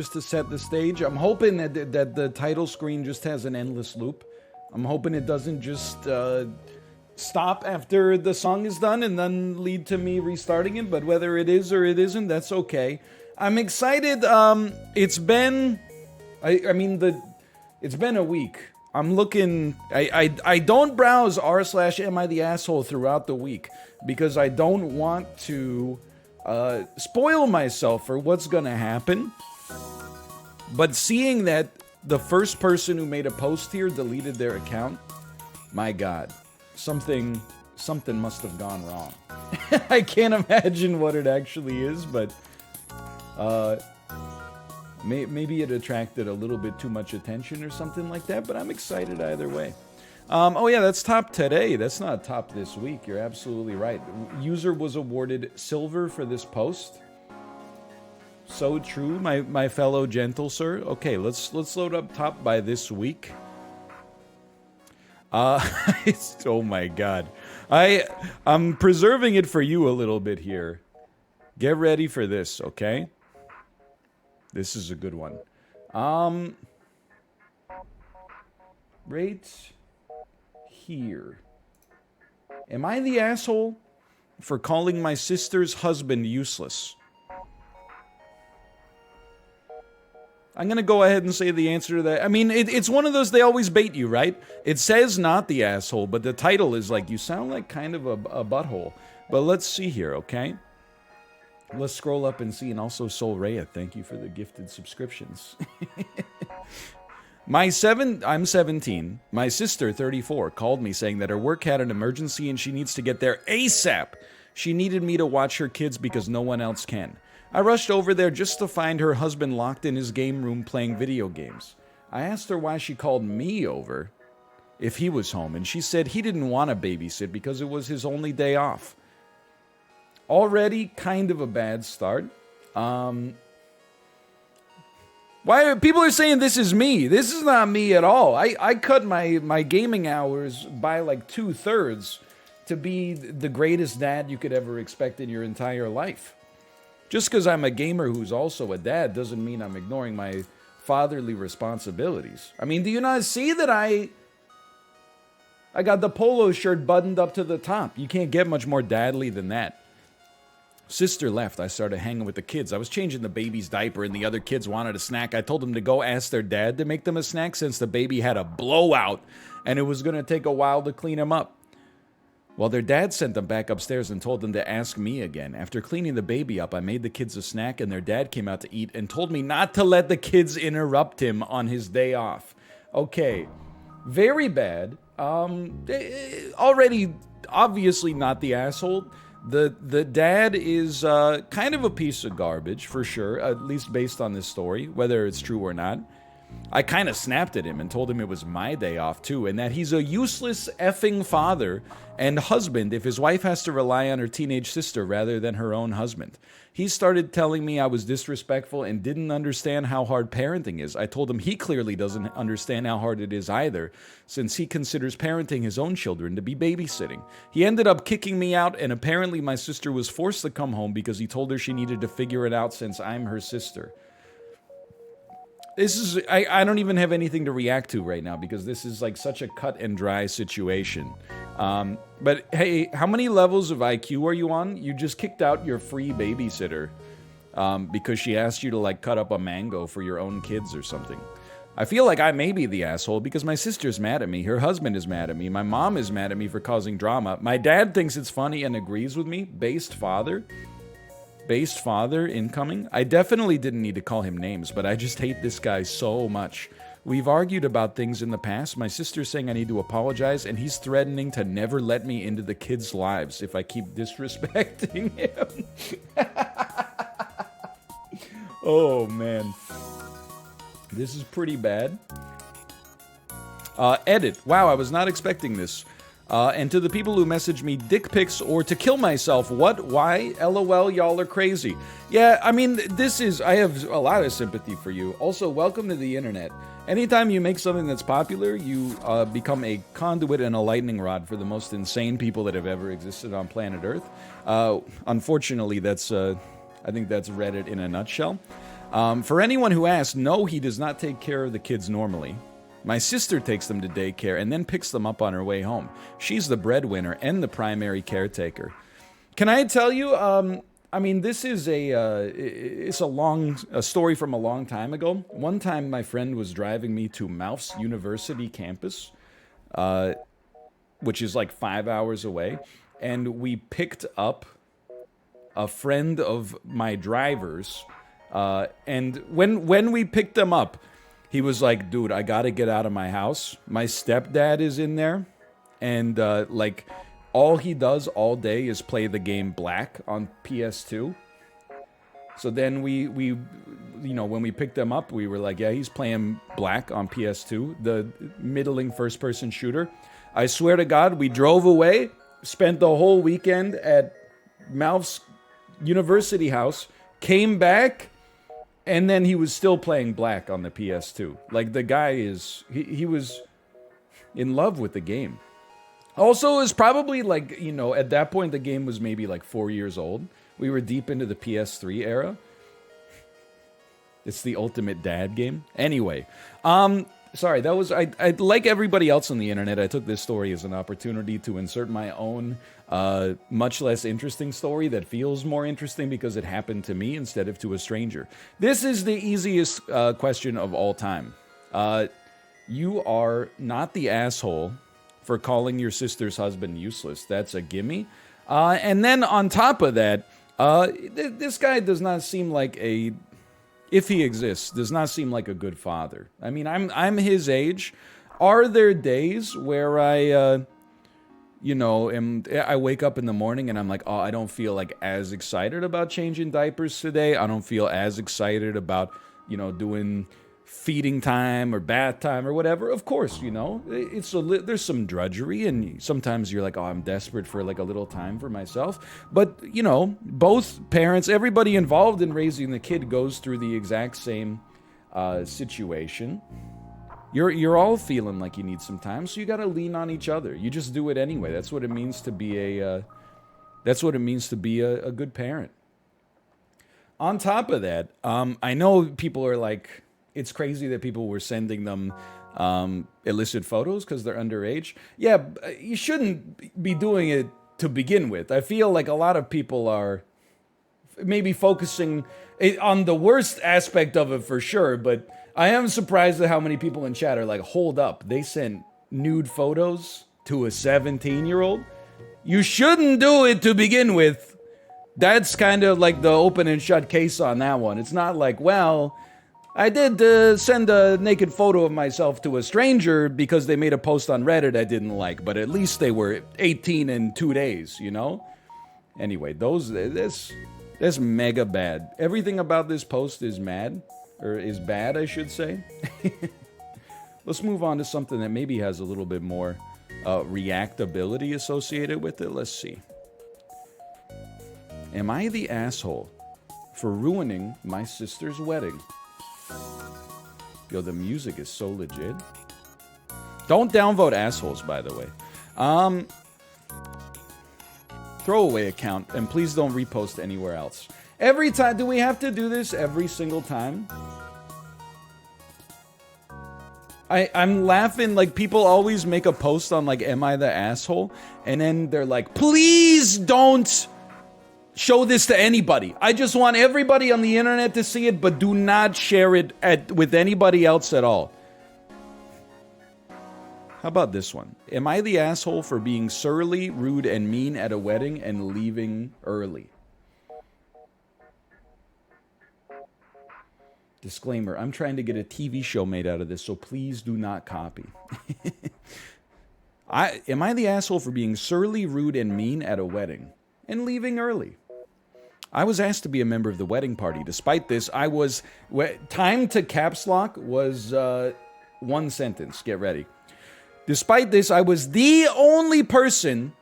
just to set the stage. I'm hoping that the title screen just has an endless loop. I'm hoping it doesn't just stop after the song is done and then lead to me restarting it, but whether it is or it isn't, that's okay. I'm excited. It's been it's been a week. I'm looking, I don't browse r/am I the asshole throughout the week because I don't want to spoil myself for what's gonna happen. But seeing that the first person who made a post here deleted their account, my God, something must have gone wrong. I can't imagine what it actually is, but maybe it attracted a little bit too much attention or something like that, but I'm excited either way. Oh yeah, that's top today. That's not top this week. You're absolutely right. User was awarded silver for this post. So true, my fellow gentle sir. Okay, let's load up top by this week. Oh my God. I'm preserving it for you a little bit here. Get ready for this, okay? This is a good one. Right here. Am I the asshole for calling my sister's husband useless? I'm going to go ahead and say the answer to that. I mean, it's one of those, they always bait you, right? It says not the asshole, but the title is like, you sound like kind of a butthole. But let's see here, okay? Let's scroll up and see. And also, Sol Rhea, thank you for the gifted subscriptions. I'm 17. My sister, 34, called me saying that her work had an emergency and she needs to get there ASAP. She needed me to watch her kids because no one else can. I rushed over there just to find her husband locked in his game room playing video games. I asked her why she called me over if he was home, and she said he didn't want to babysit because it was his only day off. Already kind of a bad start. Why are people saying this is me? This is not me at all. I cut my gaming hours by like 2/3 to be the greatest dad you could ever expect in your entire life. Just because I'm a gamer who's also a dad doesn't mean I'm ignoring my fatherly responsibilities. I mean, do you not see that I got the polo shirt buttoned up to the top? You can't get much more dadly than that. Sister left. I started hanging with the kids. I was changing the baby's diaper and the other kids wanted a snack. I told them to go ask their dad to make them a snack since the baby had a blowout and it was going to take a while to clean him up. Well, their dad sent them back upstairs and told them to ask me again. After cleaning the baby up, I made the kids a snack and their dad came out to eat and told me not to let the kids interrupt him on his day off. Okay, very bad. Already, obviously not the asshole. The dad is kind of a piece of garbage, for sure, at least based on this story, whether it's true or not. I kind of snapped at him and told him it was my day off too, and that he's a useless effing father and husband if his wife has to rely on her teenage sister rather than her own husband. He started telling me I was disrespectful and didn't understand how hard parenting is. I told him he clearly doesn't understand how hard it is either, since he considers parenting his own children to be babysitting. He ended up kicking me out, and apparently my sister was forced to come home because he told her she needed to figure it out since I'm her sister. This is, I don't even have anything to react to right now because this is like such a cut and dry situation. But hey, how many levels of IQ are you on? You just kicked out your free babysitter because she asked you to like cut up a mango for your own kids or something. I feel like I may be the asshole because my sister's mad at me, her husband is mad at me, my mom is mad at me for causing drama, my dad thinks it's funny and agrees with me, based father incoming. I definitely didn't need to call him names, but I just hate this guy so much. We've argued about things in the past. My sister's saying I need to apologize, and he's threatening to never let me into the kids' lives if I keep disrespecting him. Oh, man. This is pretty bad. Edit. Wow, I was not expecting this. And to the people who message me dick pics or to kill myself, what? Why? LOL, y'all are crazy. Yeah, I mean, I have a lot of sympathy for you. Also, welcome to the internet. Anytime you make something that's popular, you become a conduit and a lightning rod for the most insane people that have ever existed on planet Earth. Unfortunately, I think that's Reddit in a nutshell. For anyone who asked, no, he does not take care of the kids normally. My sister takes them to daycare and then picks them up on her way home. She's the breadwinner and the primary caretaker. Can I tell you, I mean, this is it's a story from a long time ago. One time my friend was driving me to Mouth's University campus, which is like 5 hours away, and we picked up a friend of my driver's, and when we picked them up, he was like, dude, I gotta get out of my house. My stepdad is in there, and like, all he does all day is play the game Black on PS2. So then we you know, when we picked them up, we were like, yeah, he's playing Black on PS2, the middling first-person shooter. I swear to God, we drove away, spent the whole weekend at Mouth's University house, came back, and then he was still playing Black on the PS2. Like, the guy he was in love with the game. Also, it was probably like, you know, at that point, the game was maybe like 4 years old. We were deep into the PS3 era. It's the ultimate dad game. Anyway, sorry, that was, I like everybody else on the internet, I took this story as an opportunity to insert my own, much less interesting story that feels more interesting because it happened to me instead of to a stranger. This is the easiest question of all time. You are not the asshole for calling your sister's husband useless. That's a gimme. And then on top of that, this guy does not seem like if he exists, does not seem like a good father. I mean, I'm his age. Are there days where I wake up in the morning and I'm like, oh, I don't feel like as excited about changing diapers today. I don't feel as excited about, doing feeding time or bath time or whatever. Of course, there's some drudgery, and sometimes you're like, oh, I'm desperate for like a little time for myself. But, both parents, everybody involved in raising the kid goes through the exact same situation. You're all feeling like you need some time, so you got to lean on each other. You just do it anyway. That's what it means to be a good parent. On top of that, I know people are like, it's crazy that people were sending them illicit photos because they're underage. Yeah, you shouldn't be doing it to begin with. I feel like a lot of people are maybe focusing on the worst aspect of it for sure, but I am surprised at how many people in chat are like, hold up, they sent nude photos to a 17-year-old? You shouldn't do it to begin with. That's kind of like the open and shut case on that one. It's not like, well, I did send a naked photo of myself to a stranger because they made a post on Reddit I didn't like, but at least they were 18 in 2 days, Anyway, that's mega bad. Everything about this post is mad, or is bad, I should say. Let's move on to something that maybe has a little bit more reactability associated with it. Let's see. Am I the asshole for ruining my sister's wedding? Yo, the music is so legit. Don't downvote assholes, by the way. Throwaway account, and please don't repost anywhere else. Every time, do we have to do this every single time? I'm laughing, like, people always make a post on, like, am I the asshole? And then they're like, please don't show this to anybody. I just want everybody on the internet to see it, but do not share it with anybody else at all. How about this one? Am I the asshole for being surly, rude, and mean at a wedding and leaving early? Disclaimer, I'm trying to get a TV show made out of this, so please do not copy. Am I the asshole for being surly, rude, and mean at a wedding and leaving early? I was asked to be a member of the wedding party. Despite this, time to caps lock was one sentence. Get ready. Despite this, I was the only person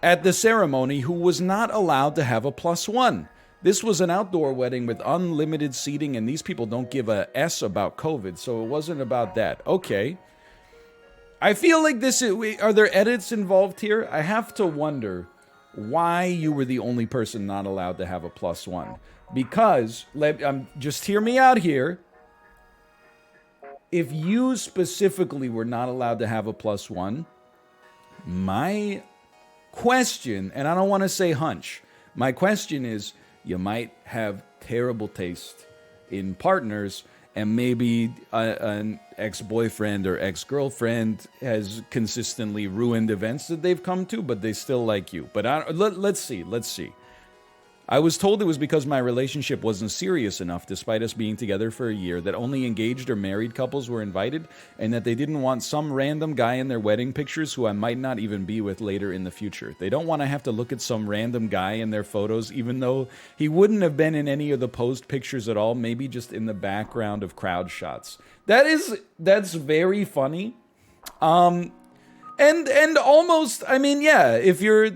at the ceremony who was not allowed to have a +1. This was an outdoor wedding with unlimited seating, and these people don't give a S about COVID, so it wasn't about that. Okay. I feel like are there edits involved here? I have to wonder why you were the only person not allowed to have a +1. Because, just hear me out here. If you specifically were not allowed to have a +1, my question, and I don't want to say hunch, my question is, you might have terrible taste in partners, and maybe an ex-boyfriend or ex-girlfriend has consistently ruined events that they've come to, but they still like you. But let's see. I was told it was because my relationship wasn't serious enough, despite us being together for a year, that only engaged or married couples were invited, and that they didn't want some random guy in their wedding pictures who I might not even be with later in the future. They don't want to have to look at some random guy in their photos, even though he wouldn't have been in any of the posed pictures at all, maybe just in the background of crowd shots. That's very funny. And almost, I mean, yeah, if you're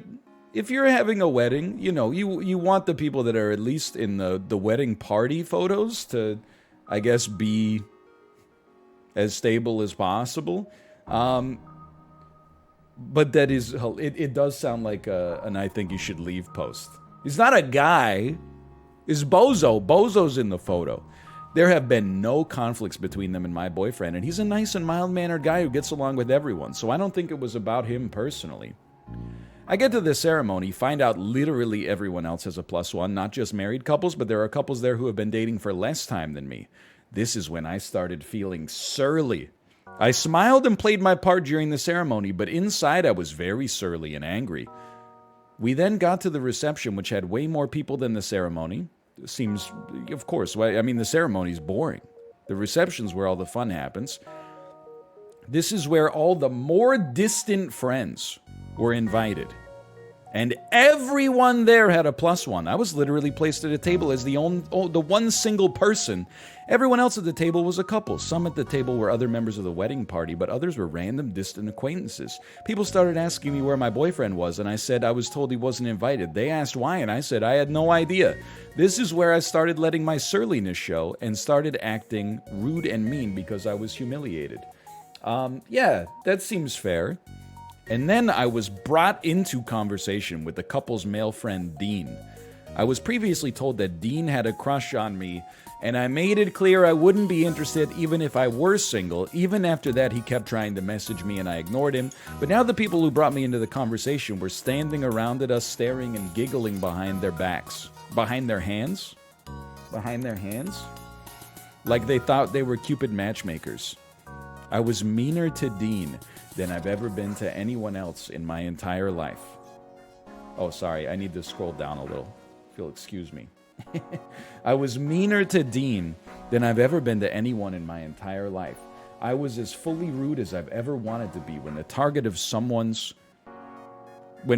having a wedding, you know, you want the people that are at least in the wedding party photos to, I guess, be as stable as possible. But that is, it does sound like an I think you should leave post. He's not a guy. It's Bozo. Bozo's in the photo. There have been no conflicts between them and my boyfriend, and he's a nice and mild-mannered guy who gets along with everyone, so I don't think it was about him personally. I get to the ceremony, find out literally everyone else has a +1, not just married couples, but there are couples there who have been dating for less time than me. This is when I started feeling surly. I smiled and played my part during the ceremony, but inside I was very surly and angry. We then got to the reception, which had way more people than the ceremony. Seems, of course, I mean, the ceremony's boring. The reception's where all the fun happens. This is where all the more distant friends were invited. And everyone there had a +1. I was literally placed at a table as the one single person. Everyone else at the table was a couple. Some at the table were other members of the wedding party, but others were random distant acquaintances. People started asking me where my boyfriend was, and I said I was told he wasn't invited. They asked why, and I said I had no idea. This is where I started letting my surliness show and started acting rude and mean because I was humiliated. Yeah, that seems fair. And then I was brought into conversation with the couple's male friend, Dean. I was previously told that Dean had a crush on me, and I made it clear I wouldn't be interested even if I were single. Even after that, he kept trying to message me, and I ignored him. But now the people who brought me into the conversation were standing around at us, staring and giggling behind their backs. Behind their hands? Behind their hands? Like they thought they were Cupid matchmakers. I was meaner to Dean than I've ever been to anyone else in my entire life. Oh, sorry, I need to scroll down a little. If you'll excuse me. I was meaner to Dean than I've ever been to anyone in my entire life. I was as fully rude as I've ever wanted to be when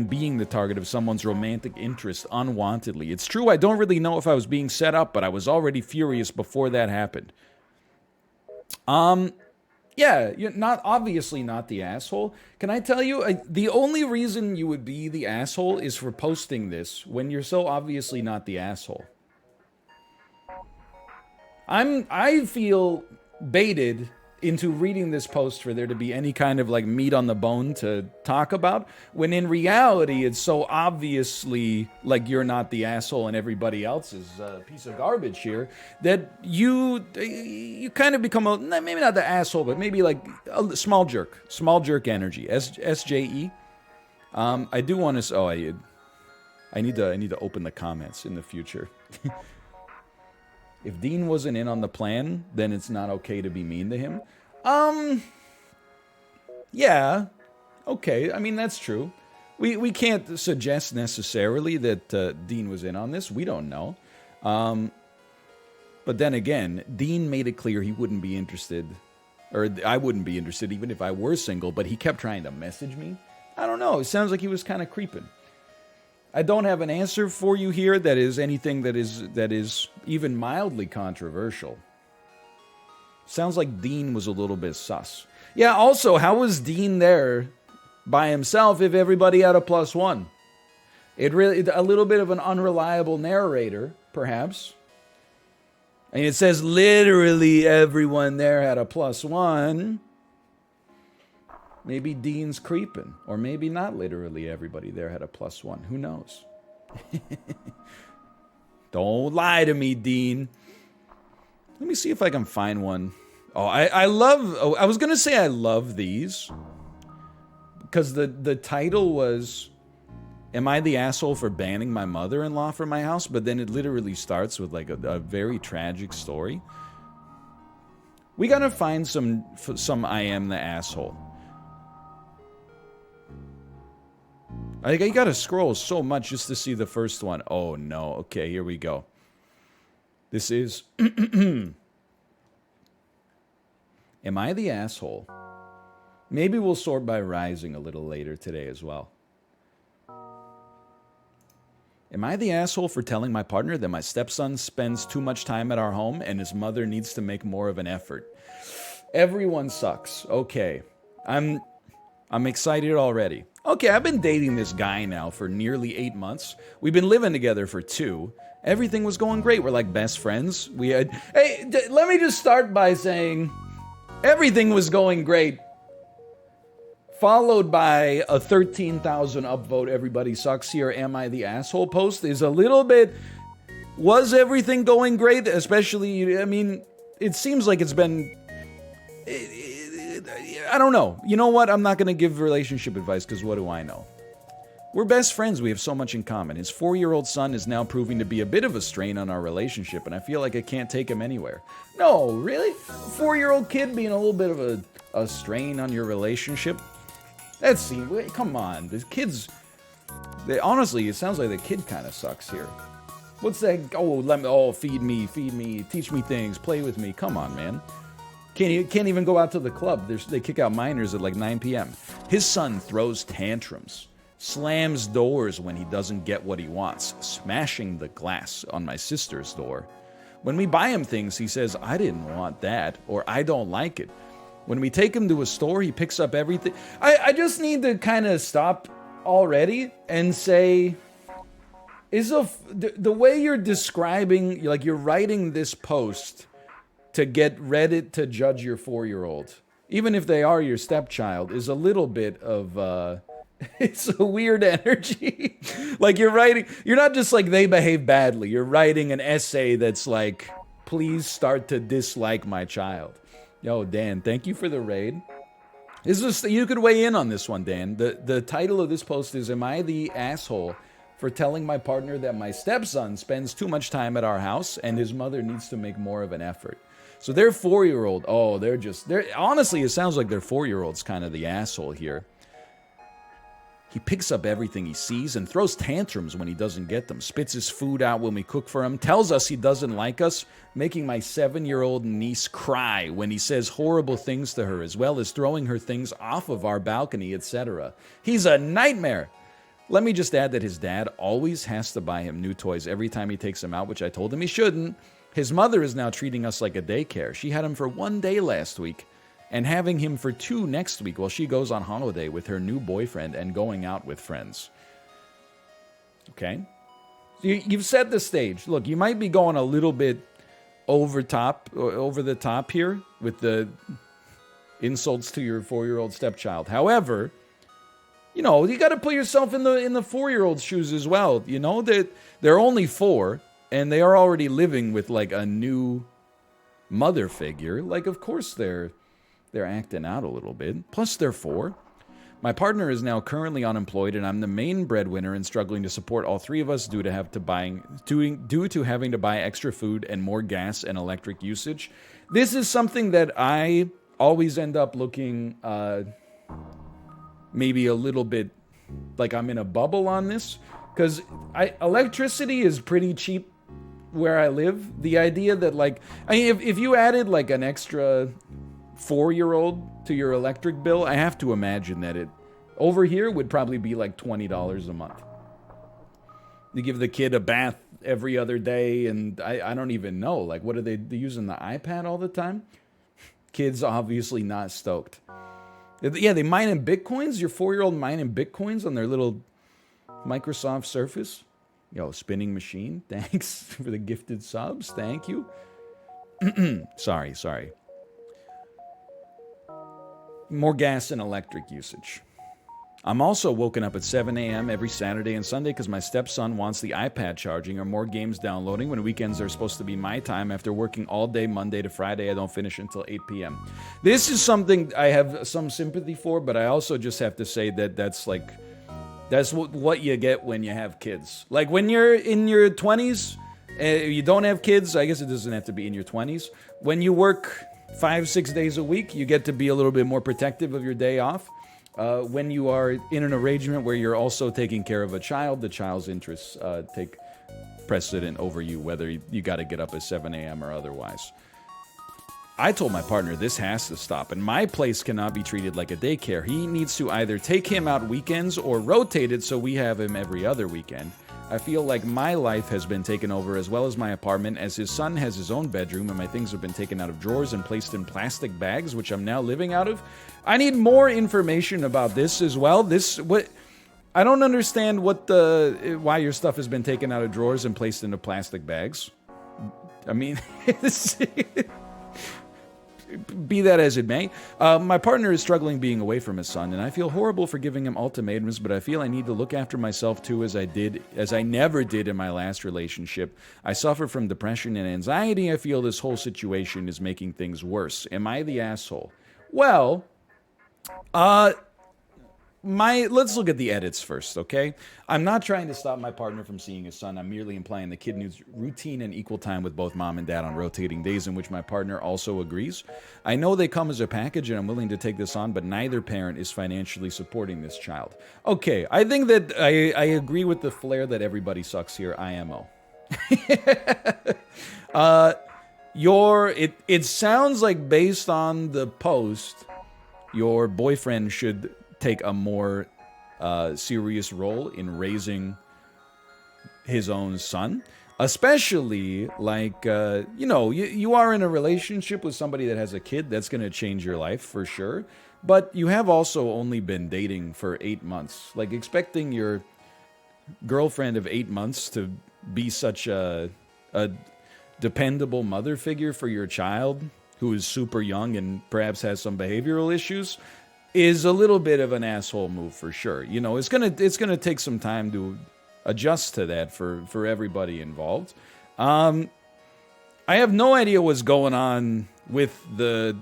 being the target of someone's romantic interest unwantedly. It's true, I don't really know if I was being set up, but I was already furious before that happened. Yeah, you're obviously not the asshole. Can I tell you, the only reason you would be the asshole is for posting this when you're so obviously not the asshole. I feel baited into reading this post for there to be any kind of like meat on the bone to talk about, when in reality it's so obviously like you're not the asshole and everybody else is a piece of garbage here that you kind of become maybe not the asshole, but maybe like a small jerk energy. SJE. I do want to. I need to open the comments in the future. If Dean wasn't in on the plan, then it's not okay to be mean to him. Yeah, okay. I mean, that's true. We can't suggest necessarily that Dean was in on this. We don't know. But then again, Dean made it clear he wouldn't be interested, or I wouldn't be interested even if I were single, but he kept trying to message me. I don't know. It sounds like he was kind of creeping. I don't have an answer for you here that is anything that is even mildly controversial. Sounds like Dean was a little bit sus. Yeah, also, how was Dean there by himself if everybody had a +1? A little bit of an unreliable narrator, perhaps. And it says literally everyone there had a +1. Maybe Dean's creeping. Or maybe not literally everybody there had a +1. Who knows? Don't lie to me, Dean. Let me see if I can find one. Oh, I love... Oh, I was going to say I love these. Because the title was... Am I the asshole for banning my mother-in-law from my house? But then it literally starts with like a very tragic story. We gotta find some I am the asshole. I gotta scroll so much just to see the first one. Oh no, okay, here we go. This is... Am I the asshole? Maybe we'll sort by rising a little later today as well. Am I the asshole for telling my partner that my stepson spends too much time at our home and his mother needs to make more of an effort? Everyone sucks. Okay. I'm excited already. Okay, I've been dating this guy now for nearly 8 months. We've been living together for 2. Everything was going great. We're like best friends. We had... Hey, let me just start by saying everything was going great. Followed by a 13,000 upvote, everybody sucks here, am I the asshole post is a little bit, was everything going great? Especially, I mean, it seems like it's been, I don't know. You know what? I'm not going to give relationship advice because what do I know? We're best friends. We have so much in common. His 4-year-old son is now proving to be a bit of a strain on our relationship, and I feel like I can't take him anywhere. No, really? A 4-year-old kid being a little bit of a strain on your relationship? Let's see. Wait, come on. The kids... honestly, it sounds like the kid kind of sucks here. What's that? Oh, feed me, teach me things, play with me. Come on, man. Can't even go out to the club. They kick out minors at like 9 p.m. His son throws tantrums, slams doors when he doesn't get what he wants, smashing the glass on my sister's door. When we buy him things, he says, I didn't want that, or I don't like it. When we take him to a store, he picks up everything. I just need to kind of stop already and say, the way you're describing, like you're writing this post to get Reddit to judge your 4-year-old, even if they are your stepchild, is a little bit of, it's a weird energy. Like you're not just like they behave badly. You're writing an essay that's like, please start to dislike my child. Yo, Dan, thank you for the raid. You could weigh in on this one, Dan. The title of this post is, Am I the asshole for telling my partner that my stepson spends too much time at our house and his mother needs to make more of an effort? So their 4-year-old, honestly, it sounds like their 4-year-old's kind of the asshole here. He picks up everything he sees and throws tantrums when he doesn't get them, spits his food out when we cook for him, tells us he doesn't like us, making my 7-year-old niece cry when he says horrible things to her, as well as throwing her things off of our balcony, etc. He's a nightmare. Let me just add that his dad always has to buy him new toys every time he takes him out, which I told him he shouldn't. His mother is now treating us like a daycare. She had him for 1 day last week, and having him for 2 next week while she goes on holiday with her new boyfriend and going out with friends. Okay? You've set the stage. Look, you might be going a little bit over the top here with the insults to your 4-year-old stepchild. However, you know, you got to put yourself in the 4-year-old's shoes as well. You know, that they're only 4 and they are already living with like a new mother figure. Like, of course they're acting out a little bit. Plus, they're 4. My partner is now currently unemployed, and I'm the main breadwinner and struggling to support all 3 of us due to having to buy extra food and more gas and electric usage. This is something that I always end up looking maybe a little bit like I'm in a bubble on this, because electricity is pretty cheap where I live. The idea that if you added like an extra 4-year-old to your electric bill, I have to imagine that it over here would probably be like $20 a month. You give the kid a bath every other day, and I don't even know. Like, what are they using the iPad all the time? Kids obviously not stoked. Yeah, they mine in Bitcoins? Your 4-year-old mining Bitcoins on their little Microsoft Surface? Yo, spinning machine, thanks for the gifted subs. Thank you. Sorry. more gas and electric usage. I'm also woken up at 7 a.m. every Saturday and Sunday because my stepson wants the iPad charging or more games downloading when weekends are supposed to be my time after working all day Monday to Friday. I don't finish until 8 p.m. This is something I have some sympathy for, but I also just have to say that that's what you get when you have kids. Like when you're in your 20s, you don't have kids. I guess it doesn't have to be in your 20s. When you work 5-6 days a week, you get to be a little bit more protective of your day off. When you are in an arrangement where you're also taking care of a child, the child's interests take precedent over you, whether you got to get up at 7 a.m. or otherwise. I told my partner this has to stop, and my place cannot be treated like a daycare. He needs to either take him out weekends or rotate it so we have him every other weekend. I feel like my life has been taken over as well as my apartment, as his son has his own bedroom and my things have been taken out of drawers and placed in plastic bags, which I'm now living out of. I need more information about this as well. I don't understand why your stuff has been taken out of drawers and placed into plastic bags. I mean, be that as it may, my partner is struggling being away from his son, and I feel horrible for giving him ultimatums, but I feel I need to look after myself too, as I never did in my last relationship. I suffer from depression and anxiety. I feel this whole situation is making things worse. Am I the asshole? Well, let's look at the edits first, okay? I'm not trying to stop my partner from seeing his son. I'm merely implying the kid needs routine and equal time with both mom and dad on rotating days, in which my partner also agrees. I know they come as a package and I'm willing to take this on, but neither parent is financially supporting this child. Okay, I think that I agree with the flair that everybody sucks here, IMO. It sounds like, based on the post, your boyfriend should take a more serious role in raising his own son, especially like you are in a relationship with somebody that has a kid. That's going to change your life for sure, but you have also only been dating for 8 months. Like, expecting your girlfriend of 8 months to be such a dependable mother figure for your child who is super young and perhaps has some behavioral issues is a little bit of an asshole move for sure. You know, it's gonna take some time to adjust to that for everybody involved. I have no idea what's going on with the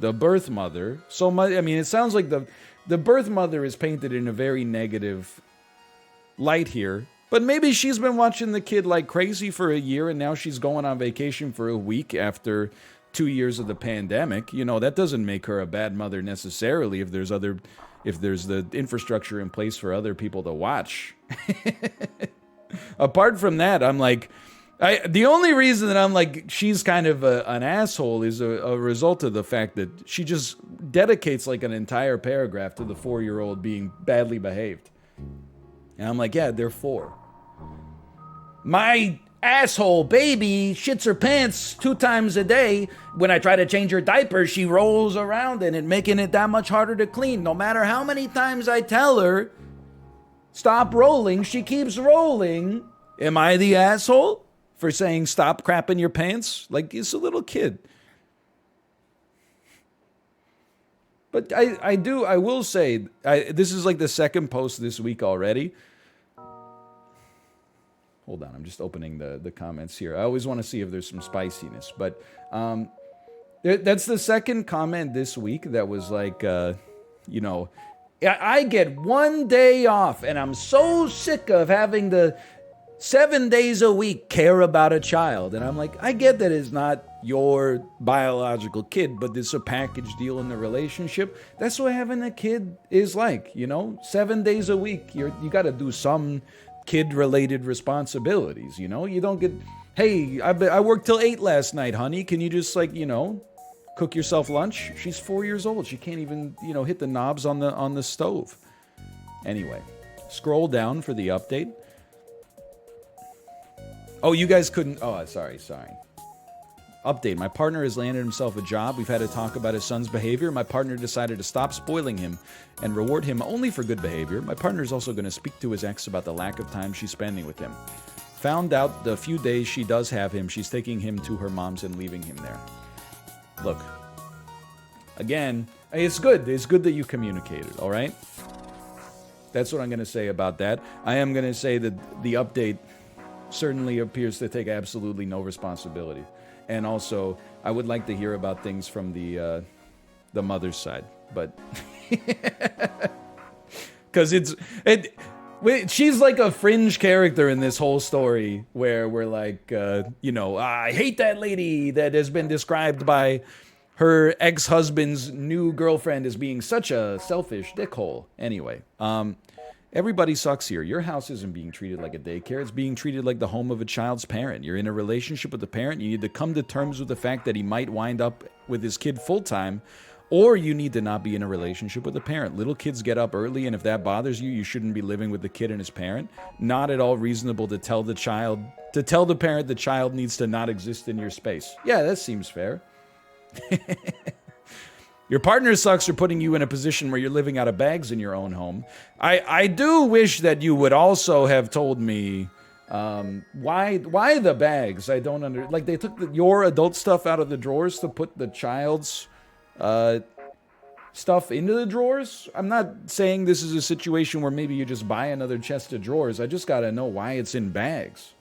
birth mother. So much. I mean, it sounds like the birth mother is painted in a very negative light here. But maybe she's been watching the kid like crazy for a year, and now she's going on vacation for a week after 2 years of the pandemic. You know, that doesn't make her a bad mother necessarily if there's the infrastructure in place for other people to watch. Apart from that, I'm like, the only reason that I'm like she's kind of an asshole is a result of the fact that she just dedicates like an entire paragraph to the 4-year-old being badly behaved. And I'm like, yeah, they're 4. My asshole baby shits her pants 2 times a day. When I try to change her diaper, she rolls around in it, making it that much harder to clean. No matter how many times I tell her, stop rolling, she keeps rolling. Am I the asshole for saying stop crapping your pants? Like, it's a little kid. But I will say, this is like the second post this week already. Hold on, I'm just opening the comments here. I always want to see if there's some spiciness. But that's the second comment this week that was like, I get 1 day off, and I'm so sick of having the 7 days a week care about a child. And I'm like, I get that it's not your biological kid, but it's a package deal in the relationship. That's what having a kid is like, 7 days a week. You got to do some kid-related responsibilities, you don't get, hey, I worked till 8 last night, honey. Can you just cook yourself lunch? She's 4 years old. She can't even, hit the knobs on the stove. Anyway, scroll down for the update. Oh, you guys couldn't, sorry. Update, my partner has landed himself a job. We've had a talk about his son's behavior. My partner decided to stop spoiling him and reward him only for good behavior. My partner is also going to speak to his ex about the lack of time she's spending with him. Found out the few days she does have him, she's taking him to her mom's and leaving him there. Look, Again, it's good. It's good that you communicated, all right? That's what I'm going to say about that. I am going to say that the update certainly appears to take absolutely no responsibility. And also, I would like to hear about things from the mother's side, but because she's like a fringe character in this whole story, where we're like, I hate that lady that has been described by her ex-husband's new girlfriend as being such a selfish dickhole. Anyway, everybody sucks here. Your house isn't being treated like a daycare. It's being treated like the home of a child's parent. You're in a relationship with the parent. You need to come to terms with the fact that he might wind up with his kid full-time, or you need to not be in a relationship with the parent. Little kids get up early, and if that bothers you, you shouldn't be living with the kid and his parent. Not at all reasonable to tell the parent the child needs to not exist in your space. Yeah, that seems fair. Your partner sucks for putting you in a position where you're living out of bags in your own home. I do wish that you would also have told me why the bags. I don't like they took your adult stuff out of the drawers to put the child's stuff into the drawers. I'm not saying this is a situation where maybe you just buy another chest of drawers. I just gotta know why it's in bags.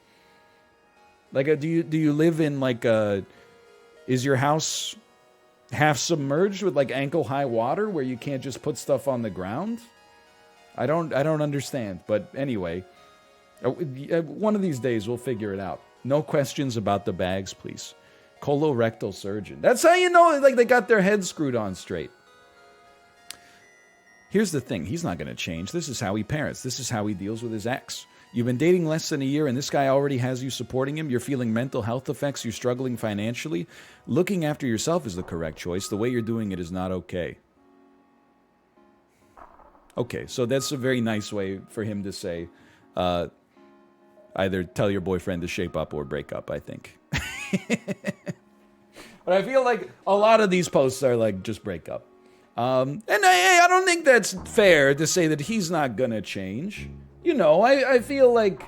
Like, do you live in like a? Is your house half submerged with like ankle high water where you can't just put stuff on the ground? I don't understand. But anyway, one of these days we'll figure it out. No questions about the bags, please. Colorectal surgeon. That's how you know like they got their head screwed on straight. Here's the thing. He's not going to change. This is how he parents. This is how he deals with his ex. You've been dating less than a year, and this guy already has you supporting him. You're feeling mental health effects. You're struggling financially. Looking after yourself is the correct choice. The way you're doing it is not okay. Okay, so that's a very nice way for him to say, either tell your boyfriend to shape up or break up, I think. But I feel like a lot of these posts are like, just break up. And I don't think that's fair to say that he's not going to change. You know, I feel like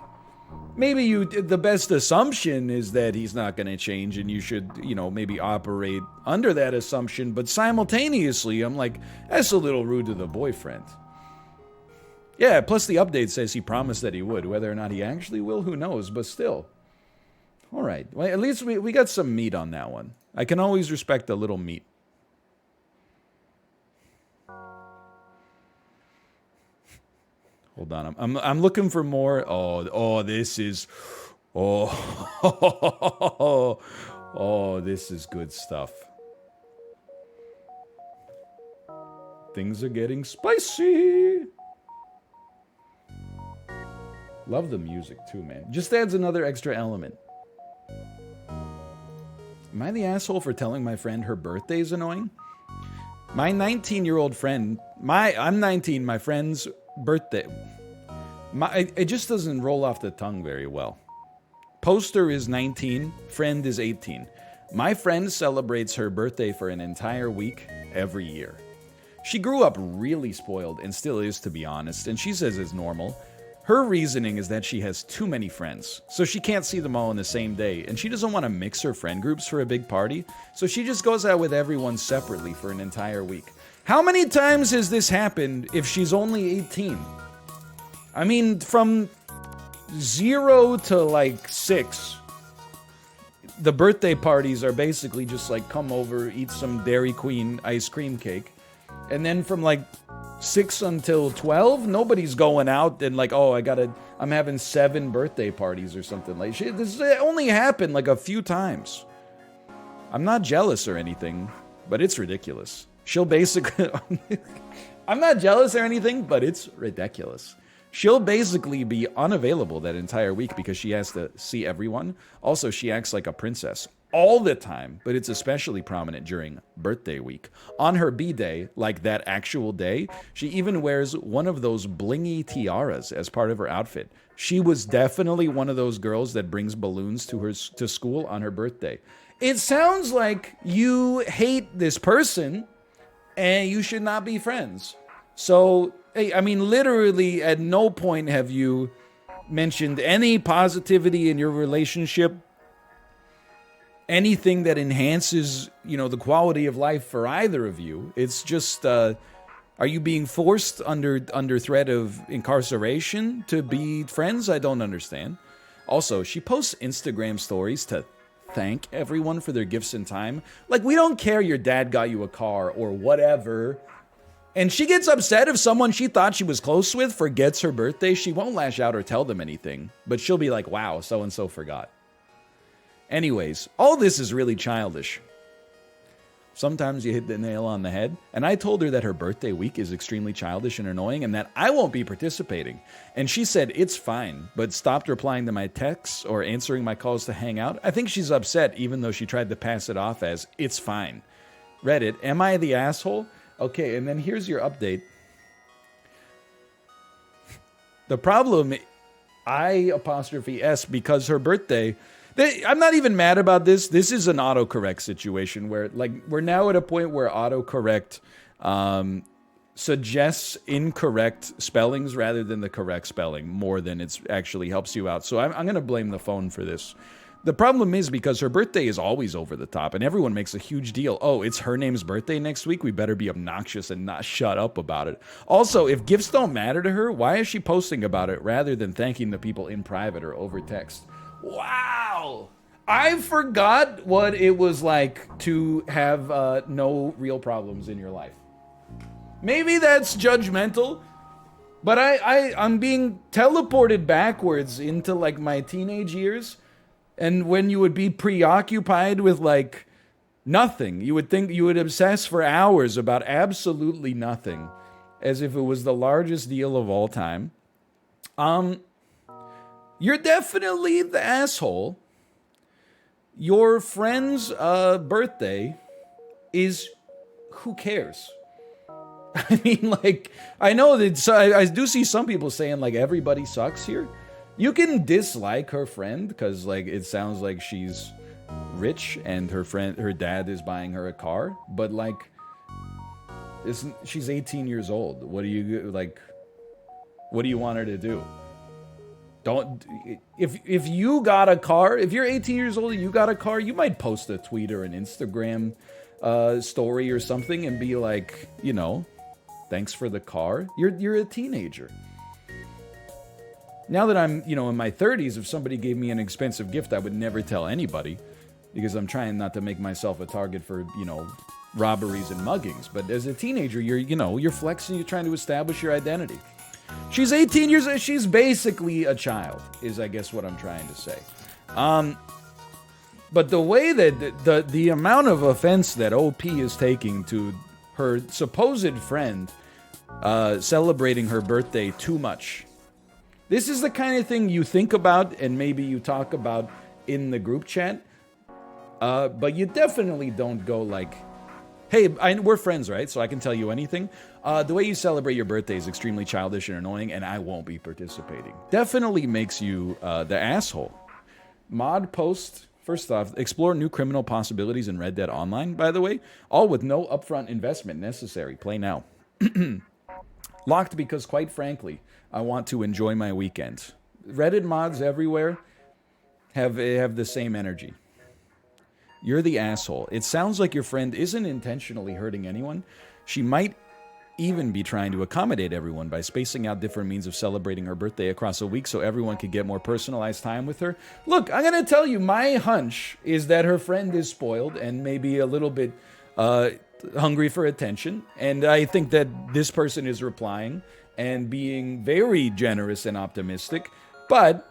maybe the best assumption is that he's not going to change, and you should, maybe operate under that assumption. But simultaneously, I'm like, that's a little rude to the boyfriend. Yeah, plus the update says he promised that he would. Whether or not he actually will, who knows, but still. All right, well, at least we got some meat on that one. I can always respect a little meat. Hold on, I'm looking for more. This is, this is good stuff. Things are getting spicy. Love the music too, man. Just adds another extra element. Am I the asshole for telling my friend her birthday's annoying? My 19-year-old friend, I'm 19, my friend's birthday. It just doesn't roll off the tongue very well. Poster is 19, friend is 18. My friend celebrates her birthday for an entire week every year. She grew up really spoiled and still is, to be honest, and she says it's normal. Her reasoning is that she has too many friends, so she can't see them all in the same day, and she doesn't want to mix her friend groups for a big party, so she just goes out with everyone separately for an entire week. How many times has this happened if she's only 18? I mean, from 0 to like 6, the birthday parties are basically just like come over, eat some Dairy Queen ice cream cake, and then from like 6 until 12, nobody's going out and like, I'm having 7 birthday parties or something. Like, this only happened like a few times. I'm not jealous or anything, but it's ridiculous. She'll basically, I'm not jealous or anything, but it's ridiculous. She'll basically be unavailable that entire week because she has to see everyone. Also, she acts like a princess all the time, but it's especially prominent during birthday week. On her B-day, like that actual day, she even wears one of those blingy tiaras as part of her outfit. She was definitely one of those girls that brings balloons to school on her birthday. It sounds like you hate this person and you should not be friends. So, hey, I mean, literally at no point have you mentioned any positivity in your relationship. anything that enhances, the quality of life for either of you. It's just, are you being forced under threat of incarceration to be friends? I don't understand. Also, she posts Instagram stories to thank everyone for their gifts and time. Like, we don't care your dad got you a car or whatever. And she gets upset if someone she thought she was close with forgets her birthday. She won't lash out or tell them anything, but she'll be like, wow, so-and-so forgot. Anyways, all this is really childish. Sometimes you hit the nail on the head. And I told her that her birthday week is extremely childish and annoying and that I won't be participating. And she said it's fine, but stopped replying to my texts or answering my calls to hang out. I think she's upset even though she tried to pass it off as it's fine. Reddit, am I the asshole? Okay, and then here's your update. The problem, I''S, because her birthday... I'm not even mad about this. This is an autocorrect situation where, we're now at a point where autocorrect suggests incorrect spellings rather than the correct spelling more than it actually helps you out. So I'm going to blame the phone for this. The problem is because her birthday is always over the top and everyone makes a huge deal. Oh, it's her name's birthday next week. We better be obnoxious and not shut up about it. Also, if gifts don't matter to her, why is she posting about it rather than thanking the people in private or over text? Wow! I forgot what it was like to have no real problems in your life. Maybe that's judgmental, but I'm being teleported backwards into my teenage years, and when you would be preoccupied with nothing, you would think you would obsess for hours about absolutely nothing, as if it was the largest deal of all time. You're definitely the asshole. Your friend's birthday is... who cares? I mean, I know that... I do see some people saying, everybody sucks here. You can dislike her friend, because, it sounds like she's rich and her dad is buying her a car. But, she's 18 years old. What do you want her to do? If you got a car, if you're 18 years old and you got a car, you might post a tweet or an Instagram story or something and be like, thanks for the car. You're a teenager. Now that I'm, in my 30s, if somebody gave me an expensive gift, I would never tell anybody because I'm trying not to make myself a target for, robberies and muggings. But as a teenager, you're flexing, you're trying to establish your identity. She's 18 years old. She's basically a child, is I guess what I'm trying to say. But the way that the amount of offense that OP is taking to her supposed friend celebrating her birthday too much. This is the kind of thing you think about and maybe you talk about in the group chat. But you definitely don't go hey, we're friends, right? So I can tell you anything. The way you celebrate your birthday is extremely childish and annoying, and I won't be participating. Definitely makes you the asshole. Mod post, first off, explore new criminal possibilities in Red Dead Online, by the way. All with no upfront investment necessary. Play now. Locked because, quite frankly, I want to enjoy my weekend. Reddit mods everywhere have the same energy. You're the asshole. It sounds like your friend isn't intentionally hurting anyone. She might even be trying to accommodate everyone by spacing out different means of celebrating her birthday across a week so everyone could get more personalized time with her. Look, I'm going to tell you, my hunch is that her friend is spoiled and maybe a little bit hungry for attention. And I think that this person is replying and being very generous and optimistic. But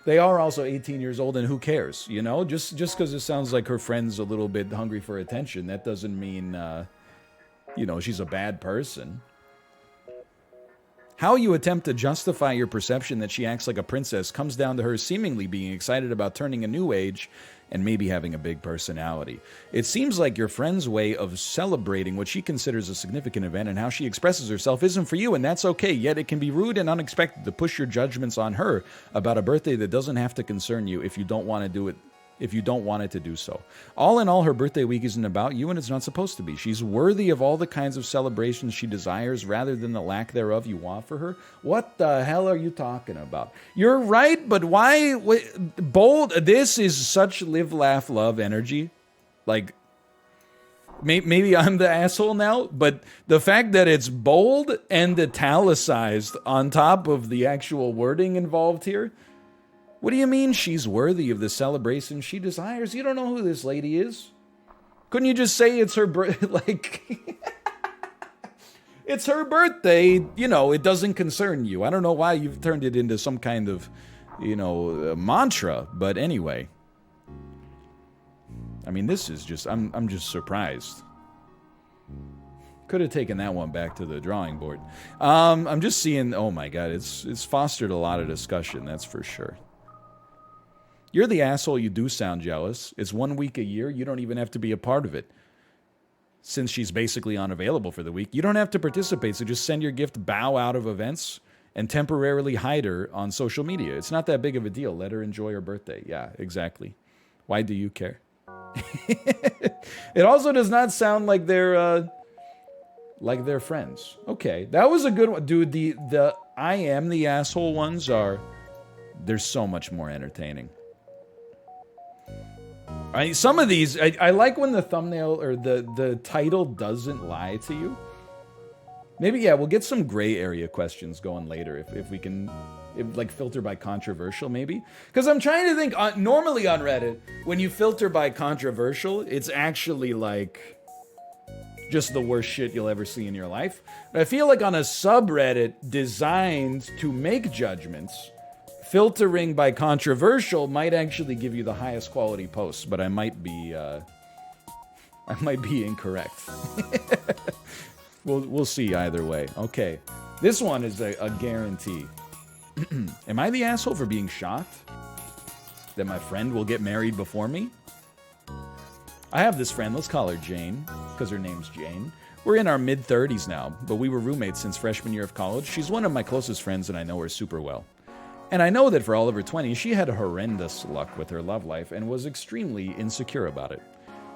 they are also 18 years old, and who cares, Just because it sounds like her friend's a little bit hungry for attention, that doesn't mean, she's a bad person. How you attempt to justify your perception that she acts like a princess comes down to her seemingly being excited about turning a new age and maybe having a big personality. It seems like your friend's way of celebrating what she considers a significant event and how she expresses herself isn't for you, and that's okay, yet it can be rude and unexpected to push your judgments on her about a birthday that doesn't have to concern you if you don't want to do it if you don't want it to do so. All in all, her birthday week isn't about you, and it's not supposed to be. She's worthy of all the kinds of celebrations she desires rather than the lack thereof you offer her. What the hell are you talking about? You're right, but why? Bold. This is such live, laugh, love energy. Like, maybe I'm the asshole now, but the fact that it's bold and italicized on top of the actual wording involved here. What do you mean she's worthy of the celebration she desires? You don't know who this lady is. Couldn't you just say it's her like it's her birthday, you know, it doesn't concern you. I don't know why you've turned it into some kind of, you know, mantra, but anyway. I mean, this is just, I'm just surprised. Could have taken that one back to the drawing board. I'm just seeing, oh my God, it's fostered a lot of discussion, that's for sure. You're the asshole, you do sound jealous. It's 1 week a year, you don't even have to be a part of it. Since she's basically unavailable for the week, you don't have to participate, so just send your gift, bow out of events, and temporarily hide her on social media. It's not that big of a deal. Let her enjoy her birthday. Yeah, exactly. Why do you care? It also does not sound like they're friends. Okay, that was a good one. Dude, the I am the asshole ones they're so much more entertaining. Some of these, I like when the thumbnail or the title doesn't lie to you. Maybe, yeah, we'll get some gray area questions going later if we can, like, filter by controversial, maybe. Because I'm trying to think, normally on Reddit, when you filter by controversial, it's actually, like, just the worst shit you'll ever see in your life. But I feel like on a subreddit designed to make judgments, filtering by controversial might actually give you the highest quality posts, but I might be incorrect. We'll see either way. Okay, this one is a guarantee. Am I the asshole for being shocked that my friend will get married before me? I have this friend, let's call her Jane, because her name's Jane. We're in our mid-30s now, but we were roommates since freshman year of college. She's one of my closest friends, and I know her super well. And I know that for all of her 20s, she had horrendous luck with her love life and was extremely insecure about it.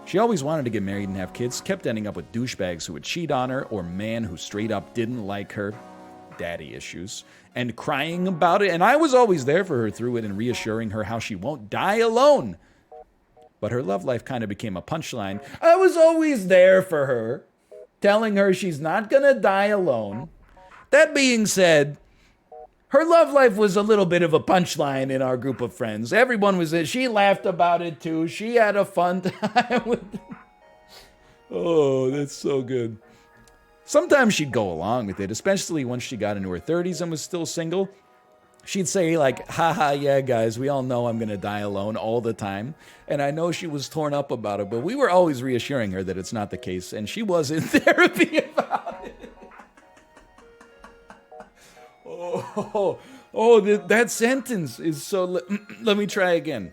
She always wanted to get married and have kids, kept ending up with douchebags who would cheat on her, or men who straight up didn't like her, daddy issues, and crying about it. And I was always there for her through it and reassuring her how she won't die alone. But her love life kind of became a punchline. I was always there for her, telling her she's not gonna die alone. That being said, her love life was a little bit of a punchline in our group of friends. Everyone was there. She laughed about it too. She had a fun time with it. Oh, that's so good. Sometimes she'd go along with it, especially once she got into her 30s and was still single. She'd say, like, haha, yeah, guys, we all know I'm going to die alone all the time. And I know she was torn up about it, but we were always reassuring her that it's not the case. And she was in therapy about it. That sentence is so... Let me try again.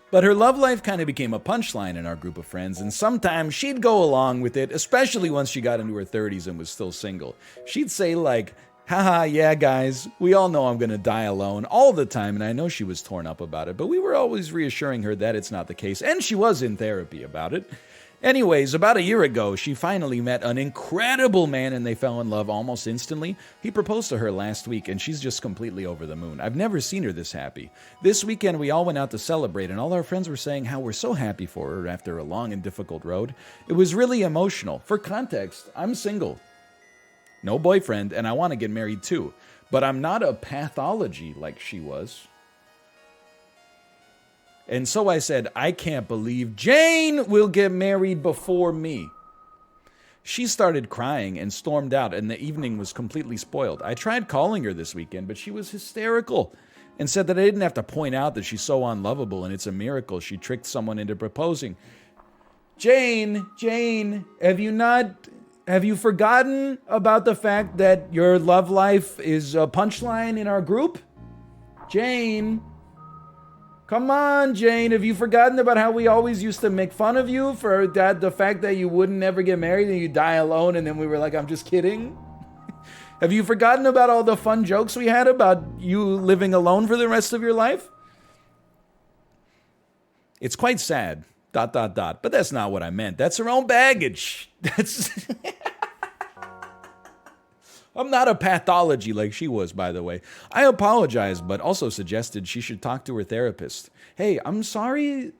But her love life kind of became a punchline in our group of friends, and sometimes she'd go along with it, especially once she got into her 30s and was still single. She'd say, like, haha, yeah, guys, we all know I'm going to die alone all the time, and I know she was torn up about it, but we were always reassuring her that it's not the case, and she was in therapy about it. Anyways, about a year ago, she finally met an incredible man and they fell in love almost instantly. He proposed to her last week and she's just completely over the moon. I've never seen her this happy. This weekend, we all went out to celebrate and all our friends were saying how we're so happy for her after a long and difficult road. It was really emotional. For context, I'm single. No boyfriend, and I want to get married too. But I'm not a pathology like she was. And so I said, I can't believe Jane will get married before me. She started crying and stormed out, and the evening was completely spoiled. I tried calling her this weekend, but she was hysterical and said that I didn't have to point out that she's so unlovable and it's a miracle she tricked someone into proposing. Jane, have you forgotten about the fact that your love life is a punchline in our group? Jane. Come on, Jane. Have you forgotten about how we always used to make fun of you for the fact that you wouldn't ever get married and you die alone? And then we were like, I'm just kidding. Have you forgotten about all the fun jokes we had about you living alone for the rest of your life? It's quite sad. ... But that's not what I meant. That's her own baggage. That's... I'm not a pathology like she was, by the way. I apologize, but also suggested she should talk to her therapist. Hey, I'm sorry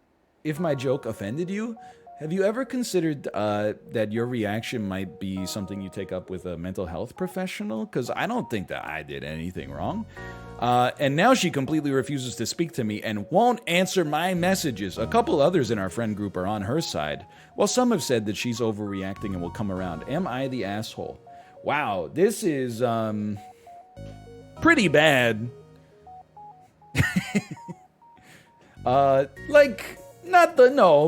if my joke offended you. Have you ever considered that your reaction might be something you take up with a mental health professional? Because I don't think that I did anything wrong. And now she completely refuses to speak to me and won't answer my messages. A couple others in our friend group are on her side, while some have said that she's overreacting and will come around. Am I the asshole? Wow, this is pretty bad.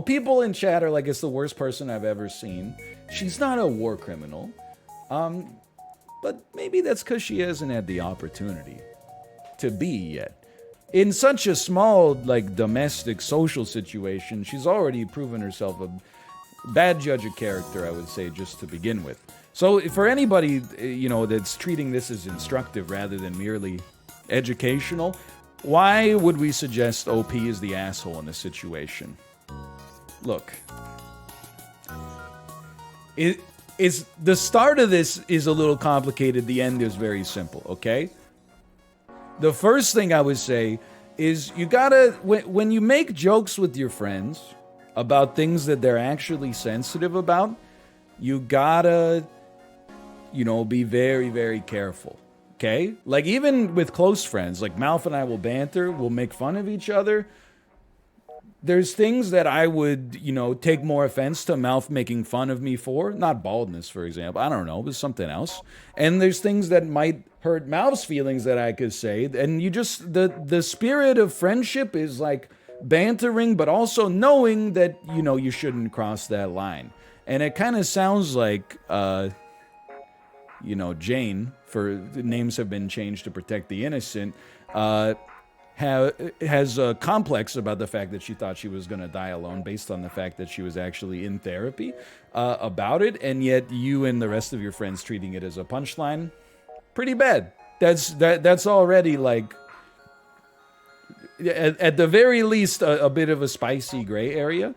People in chat are like, it's the worst person I've ever seen. She's not a war criminal. But maybe that's because she hasn't had the opportunity to be yet. In such a small, domestic social situation, she's already proven herself a bad judge of character, I would say, just to begin with. So for anybody, that's treating this as instructive rather than merely educational, why would we suggest OP is the asshole in this situation? Look, it's the start of this is a little complicated. The end is very simple, okay? The first thing I would say is you gotta, when you make jokes with your friends about things that they're actually sensitive about, you gotta, be very, very careful, okay? Like, even with close friends, like Malf and I will banter, we'll make fun of each other. There's things that I would, take more offense to Malf making fun of me for. Not baldness, for example. I don't know, but something else. And there's things that might hurt Malf's feelings that I could say. And you just, the spirit of friendship is like bantering, but also knowing that, you shouldn't cross that line. And it kind of sounds like, Jane, for names have been changed to protect the innocent, has a complex about the fact that she thought she was going to die alone based on the fact that she was actually in therapy about it, and yet you and the rest of your friends treating it as a punchline. Pretty bad. That's already at the very least a bit of a spicy gray area.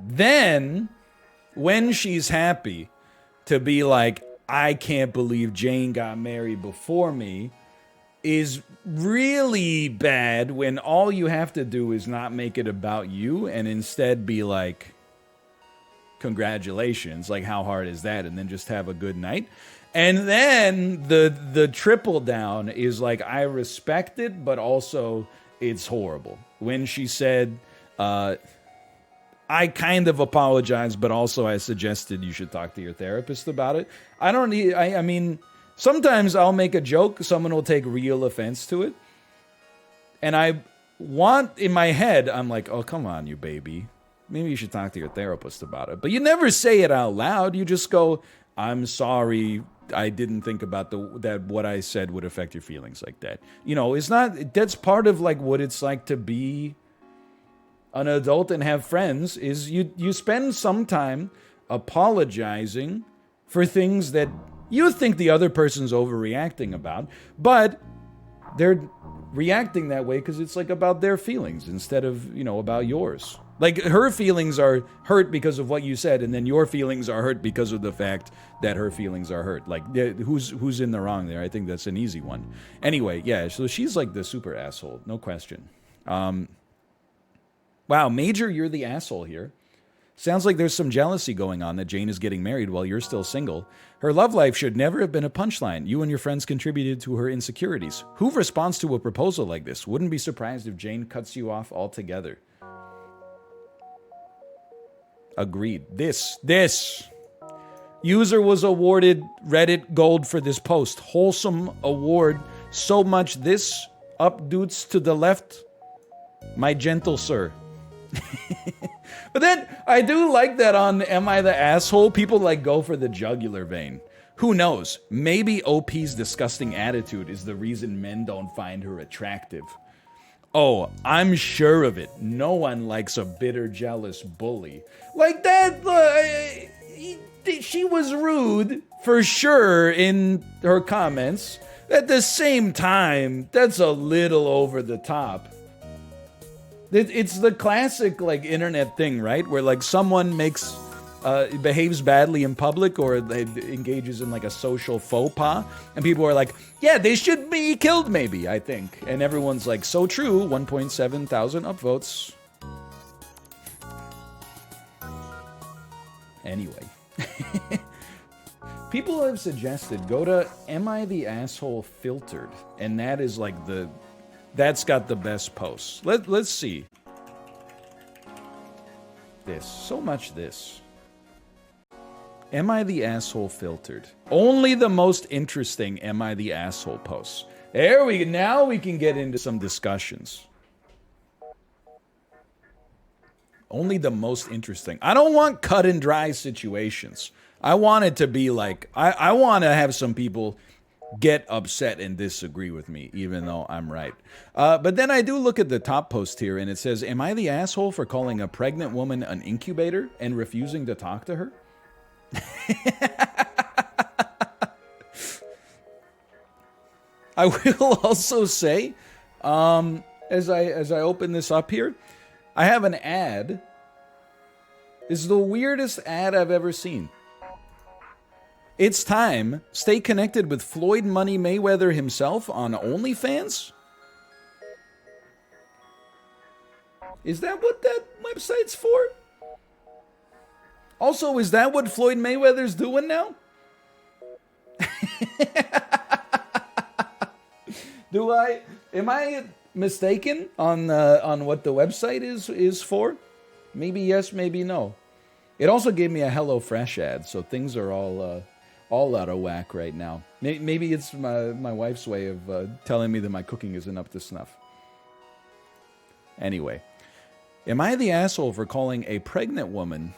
Then when she's happy to be like, I can't believe Jane got married before me, is really bad when all you have to do is not make it about you and instead be like, congratulations, like how hard is that? And then just have a good night. And then the triple down is like, I respect it, but also it's horrible. When she said, I kind of apologize, but also I suggested you should talk to your therapist about it. I mean, sometimes I'll make a joke, someone will take real offense to it. And I want, in my head, I'm like, oh, come on, you baby. Maybe you should talk to your therapist about it. But you never say it out loud. You just go, I'm sorry, I didn't think about that what I said would affect your feelings like that. It's not, that's part of what it's like to be an adult and have friends, is you spend some time apologizing for things that you think the other person's overreacting about, but they're reacting that way because it's about their feelings instead of, about yours. Like, her feelings are hurt because of what you said, and then your feelings are hurt because of the fact that her feelings are hurt. Like, who's in the wrong there? I think that's an easy one. Anyway, yeah, so she's the super asshole, no question. Wow, Major, you're the asshole here. Sounds like there's some jealousy going on that Jane is getting married while you're still single. Her love life should never have been a punchline. You and your friends contributed to her insecurities. Who responds to a proposal like this? Wouldn't be surprised if Jane cuts you off altogether. Agreed. This. User was awarded Reddit Gold for this post. Wholesome award. So much this up dudes to the left. My gentle sir. But then, I do like that on Am I the Asshole? People go for the jugular vein. Who knows? Maybe OP's disgusting attitude is the reason men don't find her attractive. Oh, I'm sure of it. No one likes a bitter, jealous bully. Like that, she was rude, for sure, in her comments. At the same time, that's a little over the top. It's the classic like internet thing, right? Where like someone behaves badly in public or they engages in like a social faux pas, and people are like, yeah, they should be killed maybe, I think. And everyone's like, so true, 1.7 thousand upvotes. Anyway. People have suggested go to Am I the Asshole Filtered, and that is like that's got the best posts. Let's see. So much this. Am I the Asshole Filtered? Only the most interesting Am I the Asshole posts. There we go. Now we can get into some discussions. Only the most interesting. I don't want cut and dry situations. I want it to be like, I want to have some people get upset and disagree with me, even though I'm right. But then I do look at the top post here, and it says, am I the asshole for calling a pregnant woman an incubator and refusing to talk to her? I will also say, as I open this up here, I have an ad. This is the weirdest ad I've ever seen. It's time. Stay connected with Floyd Money Mayweather himself on OnlyFans? Is that what that website's for? Also, is that what Floyd Mayweather's doing now? Am I mistaken on what the website is for? Maybe yes, maybe no. It also gave me a HelloFresh ad, so things are all out of whack right now. Maybe it's my wife's way of telling me that my cooking isn't up to snuff. Anyway, am I the asshole for calling a pregnant woman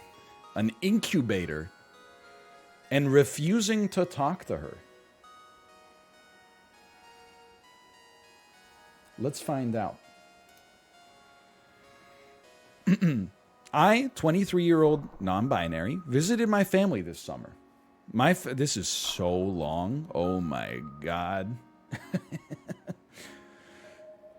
an incubator and refusing to talk to her? Let's find out. I, 23-year-old non-binary, visited my family this summer. This is so long. Oh my God.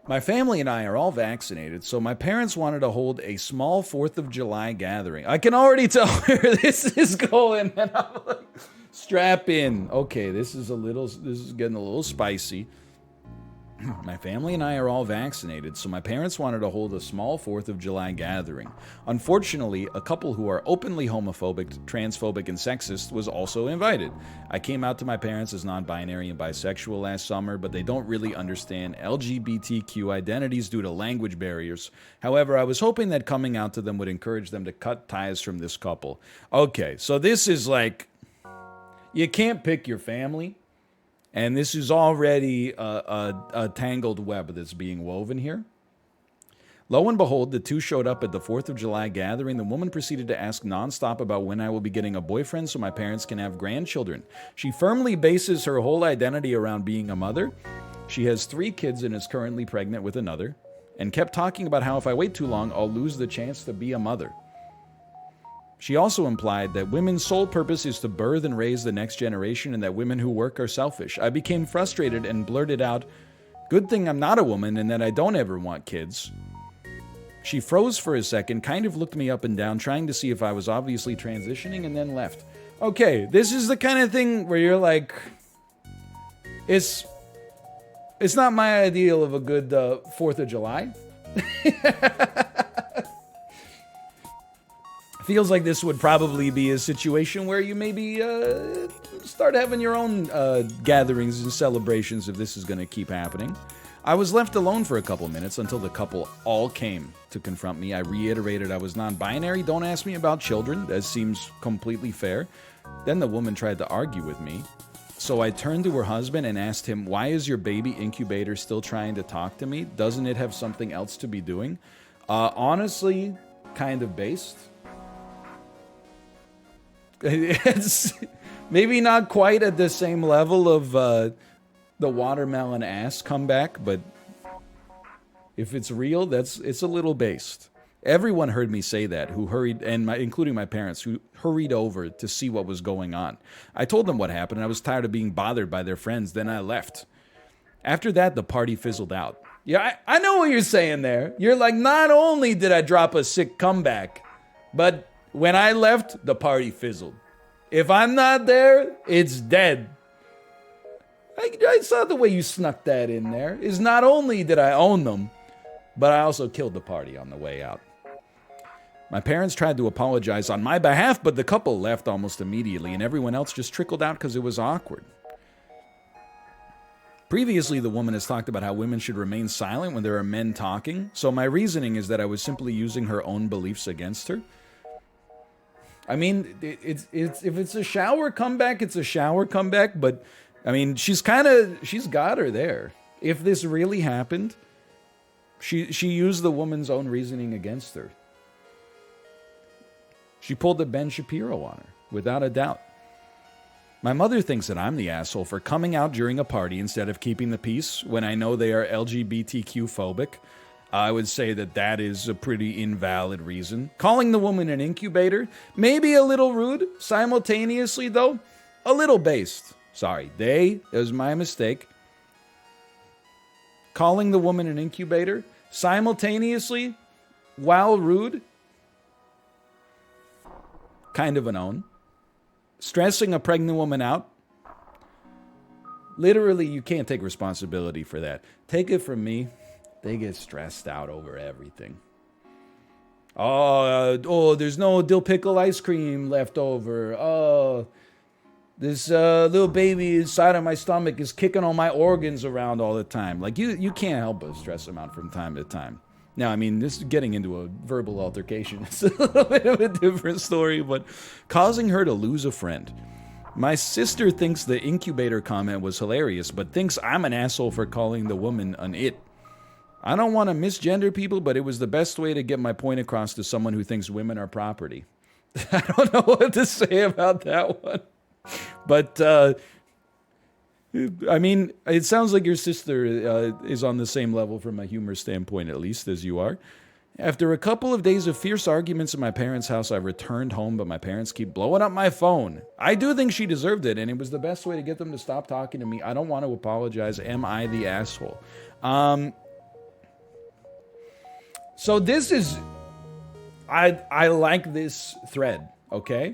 My family and I are all vaccinated, so my parents wanted to hold a small 4th of July gathering. I can already tell where this is going, and I'm like, strap in. Okay, this is getting a little spicy. My family and I are all vaccinated, so my parents wanted to hold a small 4th of July gathering. Unfortunately, a couple who are openly homophobic, transphobic, and sexist was also invited. I came out to my parents as non-binary and bisexual last summer, but they don't really understand LGBTQ identities due to language barriers. However, I was hoping that coming out to them would encourage them to cut ties from this couple. Okay, so this is like, you can't pick your family. And this is already a tangled web that's being woven here. Lo and behold, the two showed up at the 4th of July gathering. The woman proceeded to ask nonstop about when I will be getting a boyfriend so my parents can have grandchildren. She firmly bases her whole identity around being a mother. She has 3 kids and is currently pregnant with another, and kept talking about how if I wait too long, I'll lose the chance to be a mother. She also implied that women's sole purpose is to birth and raise the next generation and that women who work are selfish. I became frustrated and blurted out, "Good thing I'm not a woman and that I don't ever want kids." She froze for a second, kind of looked me up and down, trying to see if I was obviously transitioning, and then left. Okay, this is the kind of thing where you're like, it's not my ideal of a good 4th of July. Feels like this would probably be a situation where you maybe start having your own gatherings and celebrations if this is going to keep happening. I was left alone for a couple minutes until the couple all came to confront me. I reiterated I was non-binary. Don't ask me about children. That seems completely fair. Then the woman tried to argue with me. So I turned to her husband and asked him, "Why is your baby incubator still trying to talk to me? Doesn't it have something else to be doing?" Honestly, kind of based. It's maybe not quite at the same level of the watermelon ass comeback, but if it's real, it's a little based. Everyone heard me say that, who hurried, including my parents, who hurried over to see what was going on. I told them what happened, and I was tired of being bothered by their friends, then I left. After that, the party fizzled out. Yeah, I know what you're saying there. You're like, not only did I drop a sick comeback, but when I left, the party fizzled. If I'm not there, it's dead. I saw the way you snuck that in there. Is not only did I own them, but I also killed the party on the way out. My parents tried to apologize on my behalf, but the couple left almost immediately, and everyone else just trickled out because it was awkward. Previously, the woman has talked about how women should remain silent when there are men talking, so my reasoning is that I was simply using her own beliefs against her. I mean, if it's a shower comeback, it's a shower comeback, but I mean, she's got her there. If this really happened, she used the woman's own reasoning against her. She pulled the Ben Shapiro on her, without a doubt. My mother thinks that I'm the asshole for coming out during a party instead of keeping the peace when I know they are LGBTQ phobic. I would say that that is a pretty invalid reason. Calling the woman an incubator, maybe a little rude, simultaneously though, a little based. Sorry, it was my mistake. Calling the woman an incubator, simultaneously, while rude, kind of an own. Stressing a pregnant woman out, literally, you can't take responsibility for that. Take it from me, they get stressed out over everything. Oh, there's no dill pickle ice cream left over. Oh, this little baby inside of my stomach is kicking all my organs around all the time. Like, you can't help but stress them out from time to time. Now, I mean, this is getting into a verbal altercation. It's a little bit of a different story, but causing her to lose a friend. My sister thinks the incubator comment was hilarious, but thinks I'm an asshole for calling the woman an it. I don't want to misgender people, but it was the best way to get my point across to someone who thinks women are property. I don't know what to say about that one. But, I mean, it sounds like your sister is on the same level from a humor standpoint, at least, as you are. After a couple of days of fierce arguments at my parents' house, I returned home, but my parents keep blowing up my phone. I do think she deserved it, and it was the best way to get them to stop talking to me. I don't want to apologize. Am I the asshole? So this is... I like this thread, okay?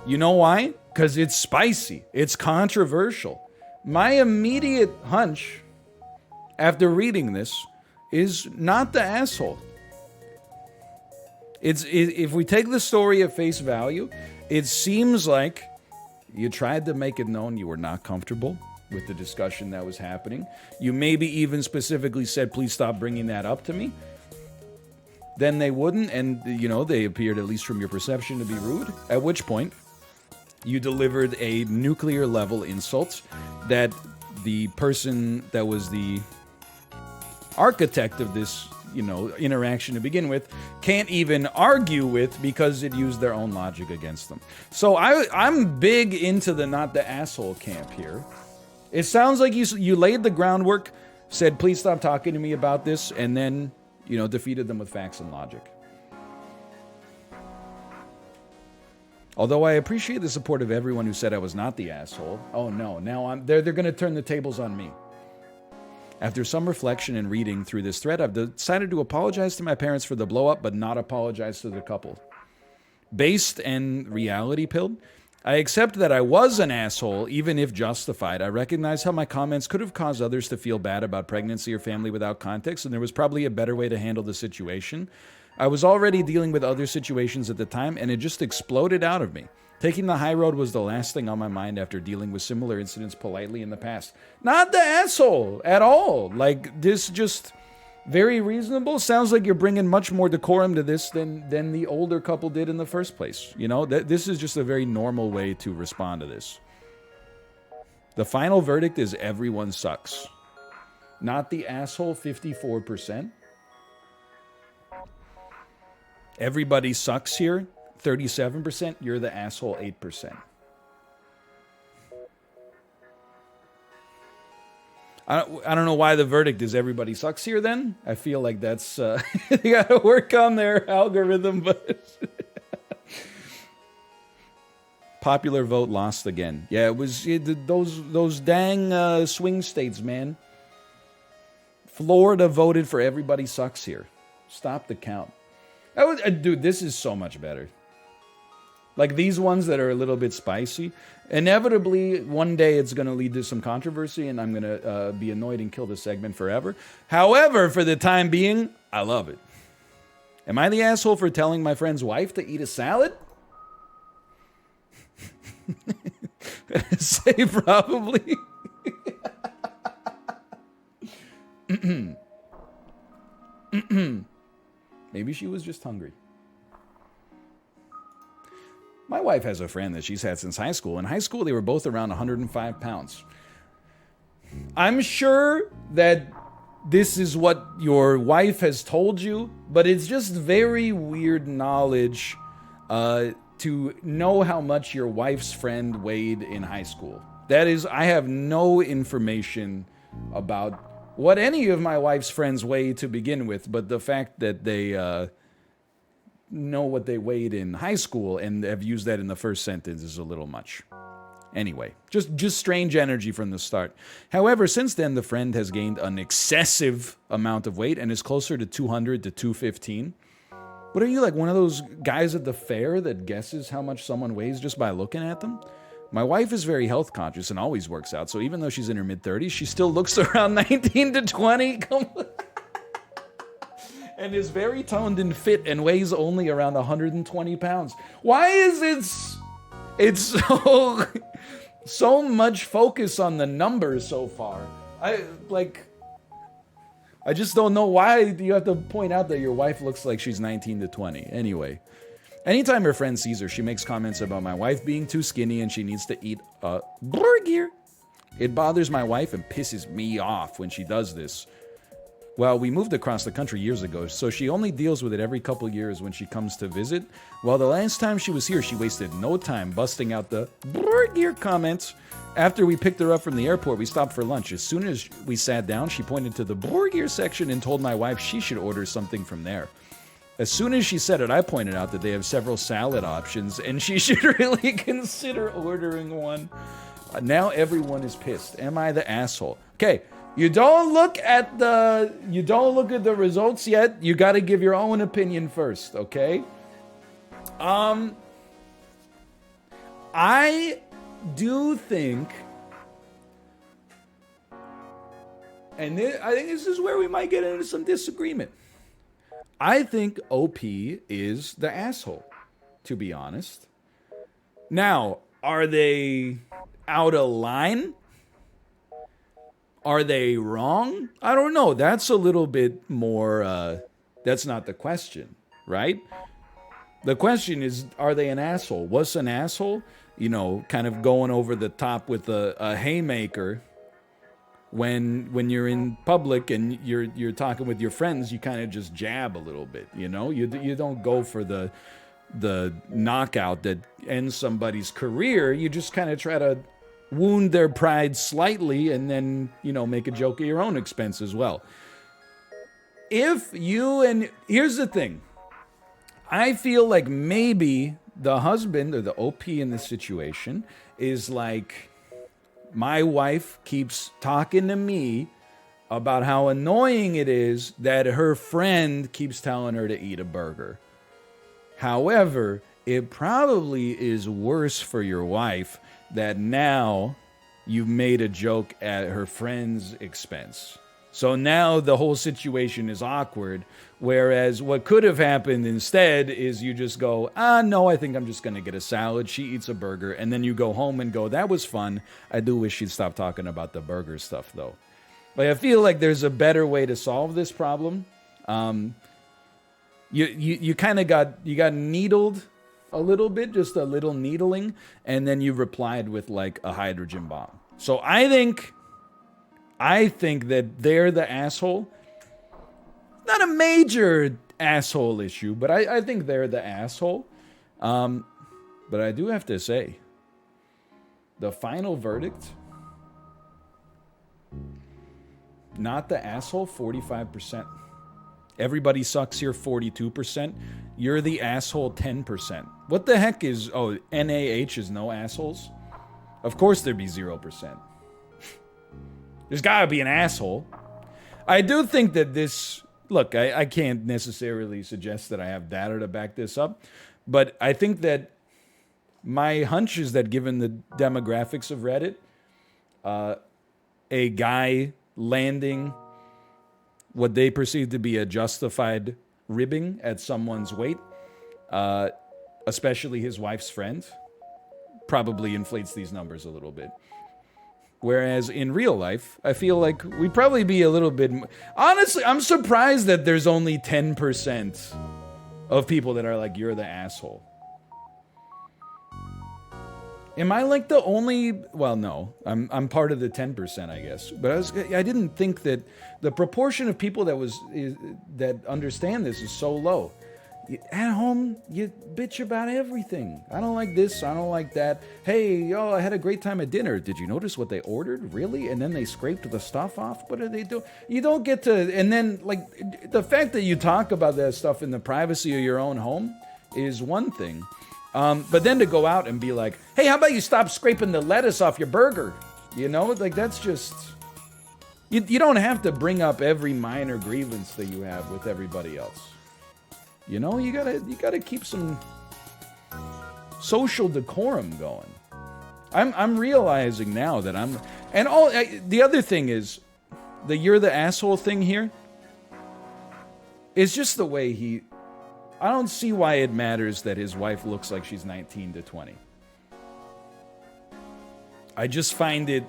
You know why? Because it's spicy. It's controversial. My immediate hunch after reading this is not the asshole. If we take the story at face value, it seems like you tried to make it known you were not comfortable with the discussion that was happening. You maybe even specifically said, please stop bringing that up to me. Then they wouldn't, and, you know, they appeared, at least from your perception, to be rude. At which point, you delivered a nuclear-level insult that the person that was the architect of this, you know, interaction to begin with can't even argue with because it used their own logic against them. So I'm big into the not the asshole camp here. It sounds like you laid the groundwork, said, please stop talking to me about this, and then, you know, defeated them with facts and logic. Although I appreciate the support of everyone who said I was not the asshole. Oh no, now they're going to turn the tables on me. After some reflection and reading through this thread, I've decided to apologize to my parents for the blow up, but not apologize to the couple. Based and reality pilled, I accept that I was an asshole, even if justified. I recognize how my comments could have caused others to feel bad about pregnancy or family without context, and there was probably a better way to handle the situation. I was already dealing with other situations at the time, and it just exploded out of me. Taking the high road was the last thing on my mind after dealing with similar incidents politely in the past. Not the asshole at all. Like, this just very reasonable. Sounds like you're bringing much more decorum to this than the older couple did in the first place. You know, this is just a very normal way to respond to this. The final verdict is everyone sucks. Not the asshole 54%. Everybody sucks here, 37%. You're the asshole, 8%. I don't know why the verdict is everybody sucks here then. I feel like that's... you gotta work on their algorithm, but... Popular vote lost again. Yeah, those dang swing states, man. Florida voted for everybody sucks here. Stop the count. Dude, this is so much better. Like these ones that are a little bit spicy. Inevitably, one day it's going to lead to some controversy and I'm going to be annoyed and kill the segment forever. However, for the time being, I love it. Am I the asshole for telling my friend's wife to eat a salad? Say probably. Maybe she was just hungry. My wife has a friend that she's had since high school. In high school, they were both around 105 pounds. I'm sure that this is what your wife has told you, but it's just very weird knowledge to know how much your wife's friend weighed in high school. That is, I have no information about what any of my wife's friends weigh to begin with, but the fact that they know what they weighed in high school and have used that in the first sentence is a little much. Anyway, just strange energy from the start. However, since then, the friend has gained an excessive amount of weight and is closer to 200 to 215. What are you, like one of those guys at the fair that guesses how much someone weighs just by looking at them? My wife is very health conscious and always works out, so even though she's in her mid-30s, she still looks around 19 to 20. And is very toned and fit and weighs only around 120 pounds. Why is it's so much focus on the numbers so far? I just don't know why you have to point out that your wife looks like she's 19 to 20. Anyway, anytime her friend sees her, she makes comments about my wife being too skinny and she needs to eat a burger. It bothers my wife and pisses me off when she does this. Well, we moved across the country years ago, so she only deals with it every couple years when she comes to visit. Well, the last time she was here, she wasted no time busting out the burger comments. After we picked her up from the airport, we stopped for lunch. As soon as we sat down, she pointed to the burger section and told my wife she should order something from there. As soon as she said it, I pointed out that they have several salad options and she should really consider ordering one. Now everyone is pissed. Am I the asshole? Okay. You don't look at the results yet. You got to give your own opinion first, okay? I do think, and I think this is where we might get into some disagreement. I think OP is the asshole, to be honest. Now, are they out of line? Are they wrong? I don't know. That's a little bit more, that's not the question, right? The question is, are they an asshole? What's an asshole? You know, kind of going over the top with a haymaker when you're in public and you're talking with your friends, you kind of just jab a little bit, you know? You don't go for the knockout that ends somebody's career. You just kind of try to wound their pride slightly and then, you know, make a joke at your own expense as well. Here's the thing. I feel like maybe the husband or the OP in this situation is like, my wife keeps talking to me about how annoying it is that her friend keeps telling her to eat a burger. However, it probably is worse for your wife that now you've made a joke at her friend's expense. So now the whole situation is awkward, whereas what could have happened instead is you just go, no, I think I'm just going to get a salad. She eats a burger, and then you go home and go, that was fun. I do wish she'd stop talking about the burger stuff, though. But I feel like there's a better way to solve this problem. You kind of got needled a little bit, just a little needling, and then you replied with like a hydrogen bomb. So I think that they're the asshole. Not a major asshole issue, but I think they're the asshole. But I do have to say, the final verdict, not the asshole, 45%. Everybody sucks here, 42%. You're the asshole, 10%. What the heck is... Oh, NaH is no assholes? Of course there'd be 0%. There's gotta be an asshole. I do think that this, look, I can't necessarily suggest that I have data to back this up, but I think that my hunch is that given the demographics of Reddit, a guy landing what they perceive to be a justified ribbing at someone's weight, especially his wife's friend, probably inflates these numbers a little bit. Whereas in real life, I feel like we'd probably be a little bit... Honestly, I'm surprised that there's only 10% of people that are like, you're the asshole. Am I like the only... Well, no. I'm part of the 10%, I guess. But I didn't think that the proportion of people that understand this is so low. At home, you bitch about everything. I don't like this, I don't like that. Hey, yo, I had a great time at dinner. Did you notice what they ordered? Really? And then they scraped the stuff off? What do they do? You don't get to... And then, like, the fact that you talk about that stuff in the privacy of your own home is one thing. But then to go out and be like, hey, how about you stop scraping the lettuce off your burger? You know, like, that's just... You don't have to bring up every minor grievance that you have with everybody else. You know, you gotta keep some social decorum going. I'm realizing now that the other thing is, the you're the asshole thing here is just the way I don't see why it matters that his wife looks like she's 19 to 20. I just find it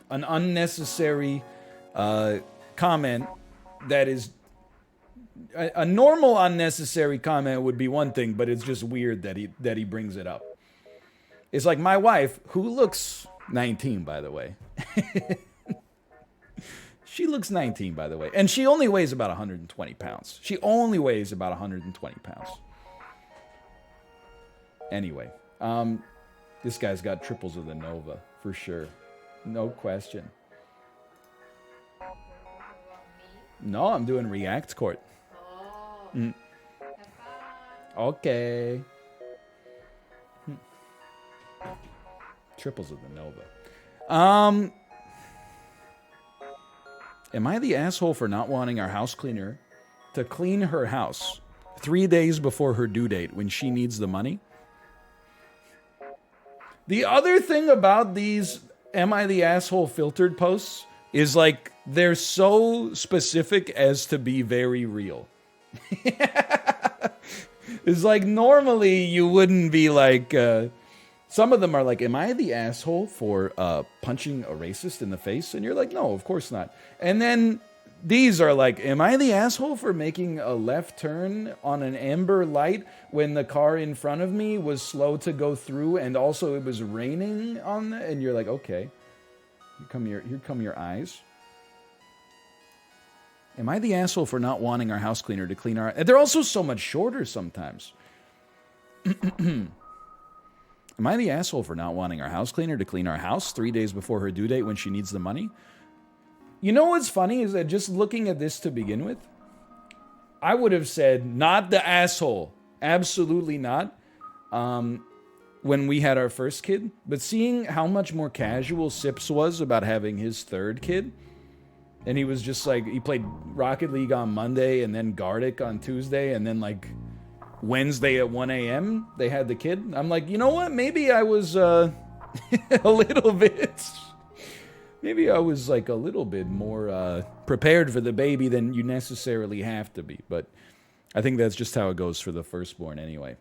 an unnecessary comment that is... A normal unnecessary comment would be one thing, but it's just weird that he brings it up. It's like my wife, who looks 19, by the way. She looks 19, by the way. And she only weighs about 120 pounds. She only weighs about 120 pounds. Anyway, this guy's got triples of the Nova, for sure. No question. No, I'm doing React Court. Okay. Triples of the Nova. Am I the asshole for not wanting our house cleaner to clean her house 3 days before her due date when she needs the money? The other thing about these am I the asshole filtered posts is like they're so specific as to be very real. It's like normally you wouldn't be like some of them are like, am I the asshole for punching a racist in the face? And you're like, no, of course not. And then these are like, am I the asshole for making a left turn on an amber light when the car in front of me was slow to go through and also it was raining on the... And you're like, okay, here come your eyes. Am I the asshole for not wanting our house cleaner to clean our... They're also so much shorter sometimes. Am I the asshole for not wanting our house cleaner to clean our house 3 days before her due date when she needs the money? You know what's funny is that just looking at this to begin with, I would have said, not the asshole. Absolutely not. When we had our first kid. But seeing how much more casual Sips was about having his third kid... And he was just like, he played Rocket League on Monday and then Gartic on Tuesday. And then like Wednesday at 1 a.m. they had the kid. I'm like, you know what? Maybe I was a little bit, maybe I was like a little bit more prepared for the baby than you necessarily have to be. But I think that's just how it goes for the firstborn anyway.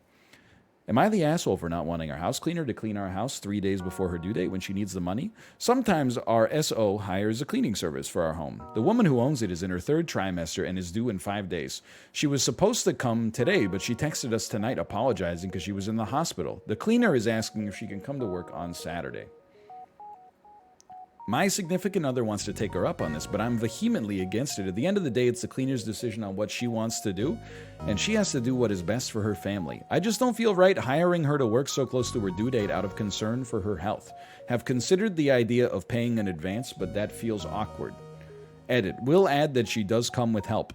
Am I the asshole for not wanting our house cleaner to clean our house 3 days before her due date when she needs the money? Sometimes our SO hires a cleaning service for our home. The woman who owns it is in her third trimester and is due in 5 days. She was supposed to come today, but she texted us tonight apologizing because she was in the hospital. The cleaner is asking if she can come to work on Saturday. My significant other wants to take her up on this, but I'm vehemently against it. At the end of the day, it's the cleaner's decision on what she wants to do, and she has to do what is best for her family. I just don't feel right hiring her to work so close to her due date out of concern for her health. Have considered the idea of paying in advance, but that feels awkward. Edit. Will add that she does come with help.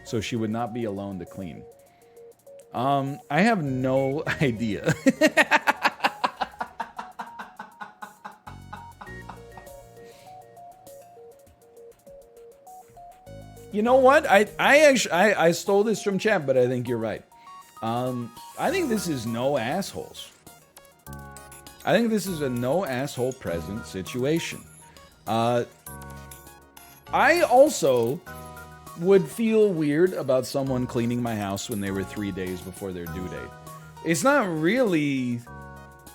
So she would not be alone to clean. I have no idea. You know what? I stole this from chat, but I think you're right. I think this is no assholes. I think this is a no asshole present situation. I also would feel weird about someone cleaning my house when they were 3 days before their due date. It's not really...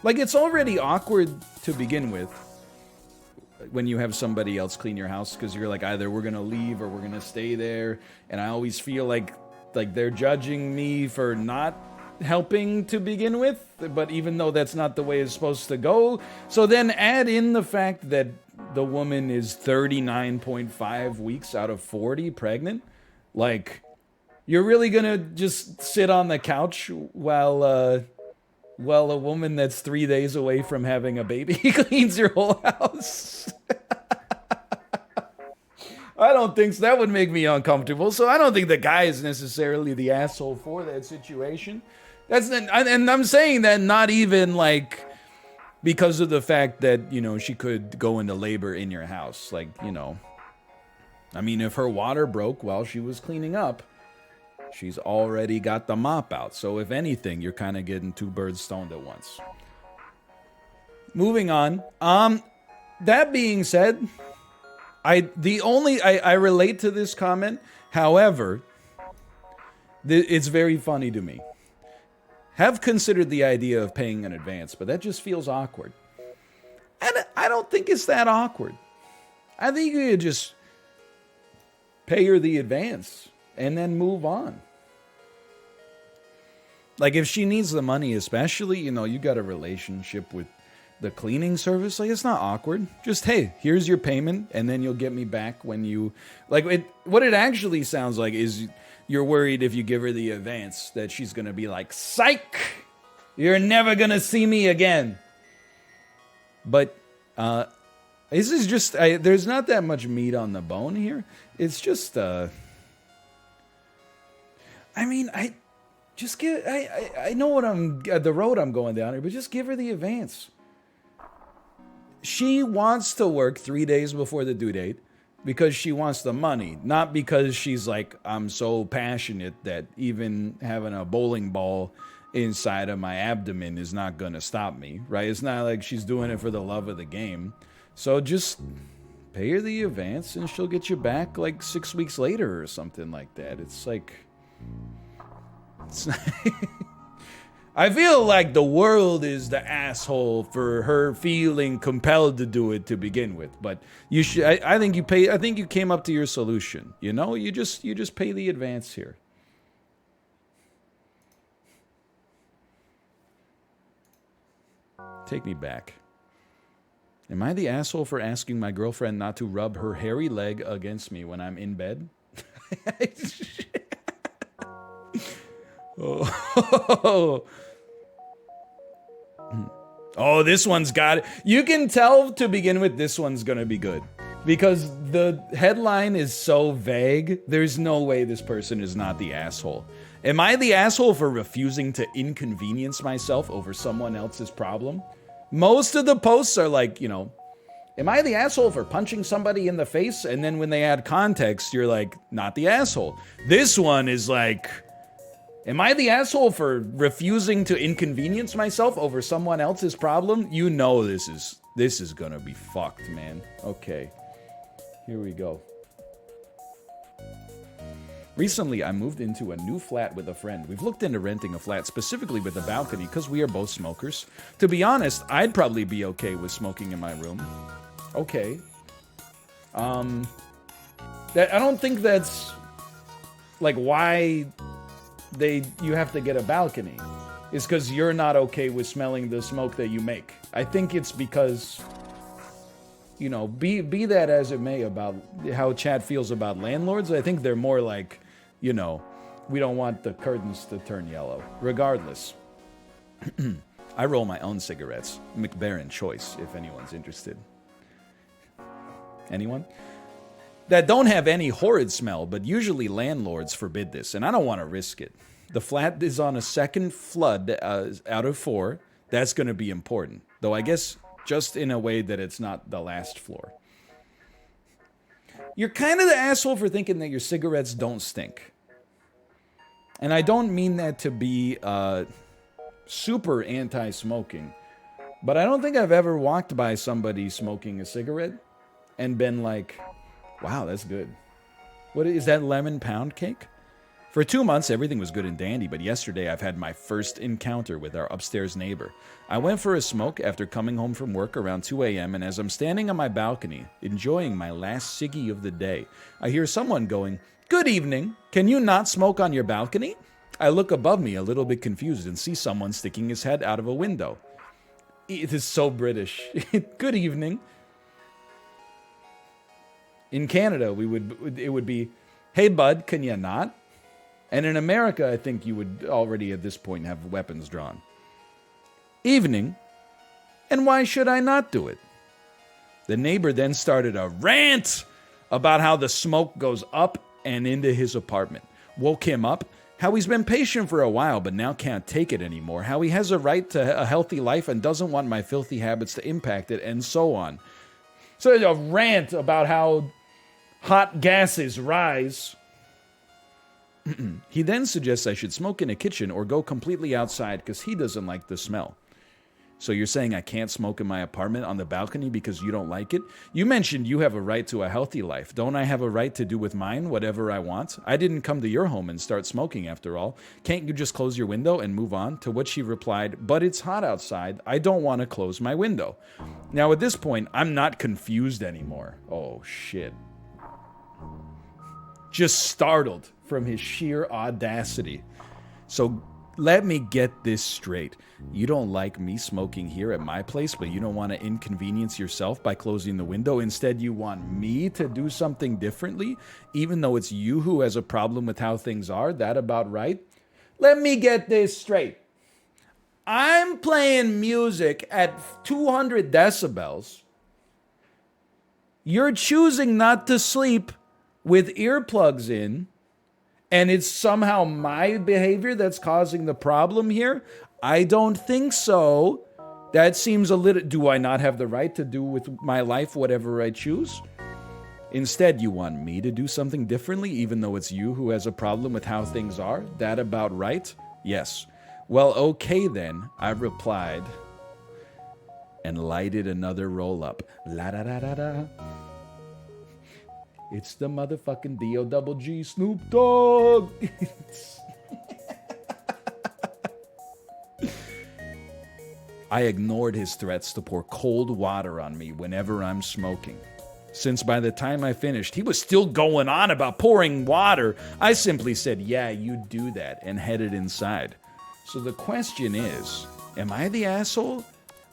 Like, it's already awkward to begin with when you have somebody else clean your house, because you're like, either we're gonna leave or we're gonna stay there, and I always feel like they're judging me for not helping to begin with, but even though that's not the way it's supposed to go. So then add in the fact that the woman is 39.5 weeks out of 40 pregnant. Like, you're really gonna just sit on the couch while a woman that's 3 days away from having a baby cleans your whole house? I don't think so. That would make me uncomfortable. So I don't think the guy is necessarily the asshole for that situation. And I'm saying that not even like because of the fact that, you know, she could go into labor in your house. Like, you know, I mean, if her water broke while she was cleaning up, she's already got the mop out. So if anything, you're kind of getting two birds stoned at once. Moving on. That being said, I relate to this comment. However, it's very funny to me. Have considered the idea of paying in advance, but that just feels awkward. And I don't think it's that awkward. I think you could just pay her the advance and then move on. Like, if she needs the money, especially, you know, you got a relationship with the cleaning service, like, it's not awkward. Just, hey, here's your payment, and then you'll get me back when you... Like, what it actually sounds like is you're worried if you give her the advance that she's going to be like, psych! You're never going to see me again. But, this is just... there's not that much meat on the bone here. It's just, I mean, I know what the road I'm going down here, but just give her the advance. She wants to work 3 days before the due date because she wants the money, not because she's like, I'm so passionate that even having a bowling ball inside of my abdomen is not going to stop me, right? It's not like she's doing it for the love of the game. So just pay her the advance and she'll get you back like 6 weeks later or something like that. It's like... I feel like the world is the asshole for her feeling compelled to do it to begin with, but you should. I think you pay. I think you came up to your solution. You know, you just pay the advance here. Take me back. Am I the asshole for asking my girlfriend not to rub her hairy leg against me when I'm in bed? Oh, this one's got it. You can tell to begin with this one's gonna be good. Because the headline is so vague, there's no way this person is not the asshole. Am I the asshole for refusing to inconvenience myself over someone else's problem? Most of the posts are like, you know, am I the asshole for punching somebody in the face? And then when they add context, you're like, not the asshole. This one is like... Am I the asshole for refusing to inconvenience myself over someone else's problem? You know this is gonna be fucked, man. Okay, here we go. Recently, I moved into a new flat with a friend. We've looked into renting a flat specifically with a balcony because we are both smokers. To be honest, I'd probably be okay with smoking in my room. Okay. I don't think that's like why you have to get a balcony. It's because you're not okay with smelling the smoke that you make. I think it's because, you know, be that as it may about how chat feels about landlords, I think they're more like, you know, we don't want the curtains to turn yellow. Regardless. I roll my own cigarettes. McBaron choice, if anyone's interested. Anyone? That don't have any horrid smell, but usually landlords forbid this, and I don't want to risk it. The flat is on a second flood out of 4. That's going to be important, though I guess just in a way that it's not the last floor. You're kind of the asshole for thinking that your cigarettes don't stink. And I don't mean that to be super anti-smoking, but I don't think I've ever walked by somebody smoking a cigarette and been like, wow, that's good. What is that, lemon pound cake? For 2 months, everything was good and dandy, but yesterday I've had my first encounter with our upstairs neighbor. I went for a smoke after coming home from work around 2 a.m., and as I'm standing on my balcony, enjoying my last ciggy of the day, I hear someone going, "Good evening. Can you not smoke on your balcony?" I look above me a little bit confused and see someone sticking his head out of a window. It is so British. Good evening. In Canada, it would be, "Hey bud, can you not?" And in America, I think you would already at this point have weapons drawn. Evening. And why should I not do it? The neighbor then started a rant about how the smoke goes up and into his apartment. Woke him up, how he's been patient for a while but now can't take it anymore, how he has a right to a healthy life and doesn't want my filthy habits to impact it, and so on. So a rant about how hot gases rise. He then suggests I should smoke in a kitchen or go completely outside because he doesn't like the smell. So you're saying I can't smoke in my apartment on the balcony because you don't like it? You mentioned you have a right to a healthy life. Don't I have a right to do with mine whatever I want? I didn't come to your home and start smoking after all. Can't you just close your window and move on? To which he replied, "But it's hot outside. I don't want to close my window." Now at this point, I'm not confused anymore. Oh shit. Just startled from his sheer audacity. So let me get this straight. You don't like me smoking here at my place, but you don't want to inconvenience yourself by closing the window. Instead, you want me to do something differently, even though it's you who has a problem with how things are. That about right? Let me get this straight. I'm playing music at 200 decibels. You're choosing not to sleep with earplugs in, and it's somehow my behavior that's causing the problem here? I don't think so. That seems a little... Do I not have the right to do with my life whatever I choose? Instead, you want me to do something differently, even though it's you who has a problem with how things are? That about right? Yes. Well, okay then, I replied, and lighted another roll-up. La-da-da-da-da. It's the motherfucking D-O-double-G Snoop Dogg. I ignored his threats to pour cold water on me whenever I'm smoking. Since by the time I finished, he was still going on about pouring water, I simply said, "Yeah, you do that," and headed inside. So the question is, am I the asshole?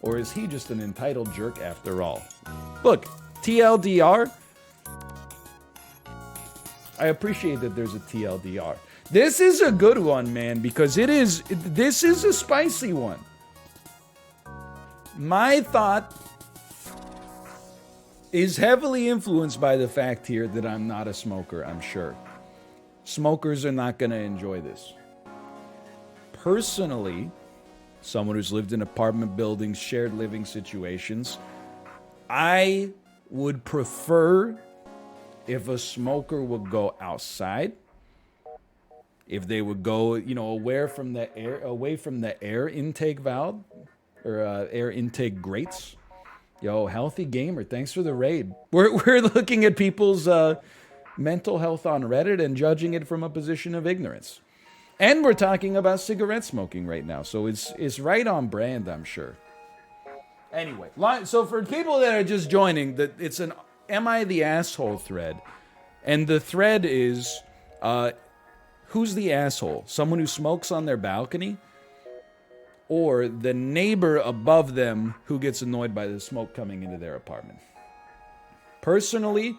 Or is he just an entitled jerk after all? Look, TLDR... I appreciate that there's a TLDR. This is a good one, man, because this is a spicy one. My thought is heavily influenced by the fact here that I'm not a smoker, I'm sure. Smokers are not going to enjoy this. Personally, someone who's lived in apartment buildings, shared living situations, I would prefer if a smoker would go outside, if they would go, away from the air intake valve or air intake grates. Yo, healthy gamer, thanks for the raid. We're looking at people's mental health on Reddit and judging it from a position of ignorance. And we're talking about cigarette smoking right now, so it's right on brand, I'm sure. Anyway, so for people that are just joining, it's an Am I the Asshole thread. And the thread is, who's the asshole? Someone who smokes on their balcony? Or the neighbor above them who gets annoyed by the smoke coming into their apartment? Personally,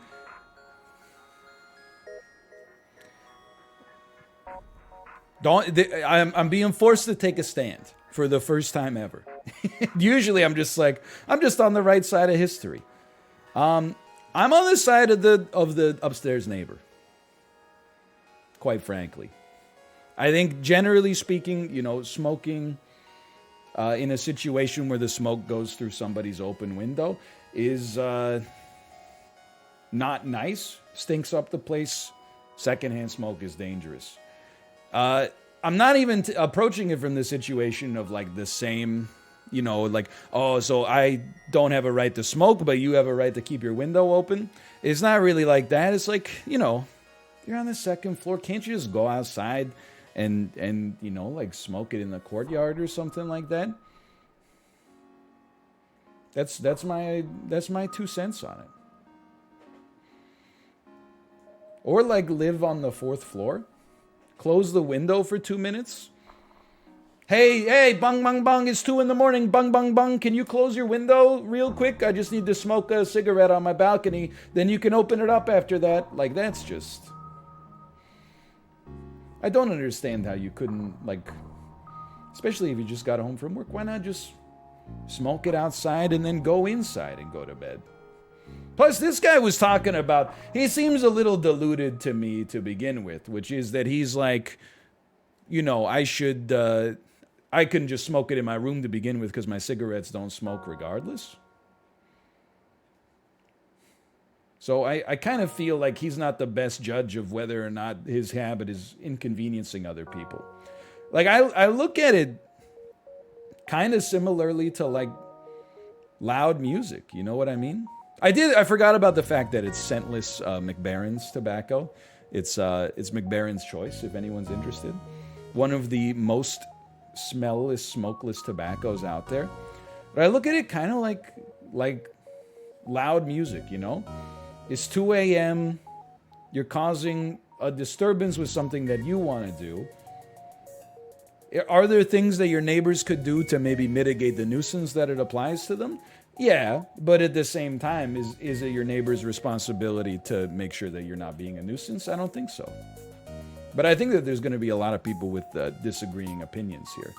I'm being forced to take a stand for the first time ever. Usually I'm just on the right side of history. I'm on the side of the upstairs neighbor. Quite frankly. I think generally speaking, smoking in a situation where the smoke goes through somebody's open window is not not nice, stinks up the place. Secondhand smoke is dangerous. I'm not even approaching it from the situation of like the same, you know, like, oh, so I don't have a right to smoke, but you have a right to keep your window open. It's not really like that. It's like, you know, you're on the second floor. Can't you just go outside and you know, like smoke it in the courtyard or something like that? That's my 2 cents on it. Or like live on the 4th floor. Close the window for 2 minutes. Hey, bung, bung, bung, it's 2 a.m, bung, bung, bung, can you close your window real quick? I just need to smoke a cigarette on my balcony. Then you can open it up after that. Like, that's just... I don't understand how you couldn't, like... Especially if you just got home from work. Why not just smoke it outside and then go inside and go to bed? Plus, this guy was talking about, he seems a little deluded to me to begin with, which is that he's like, you know, I couldn't just smoke it in my room to begin with because my cigarettes don't smoke regardless. So I kind of feel like he's not the best judge of whether or not his habit is inconveniencing other people. Like, I look at it kind of similarly to, like, loud music. You know what I mean? I forgot about the fact that it's scentless McBaron's tobacco. It's McBaron's Choice, if anyone's interested. One of the most smellless, smokeless tobaccos out there. But I look at it kind of like loud music, you know? It's 2 a.m. You're causing a disturbance with something that you want to do. Are there things that your neighbors could do to maybe mitigate the nuisance that it applies to them? Yeah, but at the same time, is it your neighbor's responsibility to make sure that you're not being a nuisance? I don't think so. But I think that there's going to be a lot of people with disagreeing opinions here.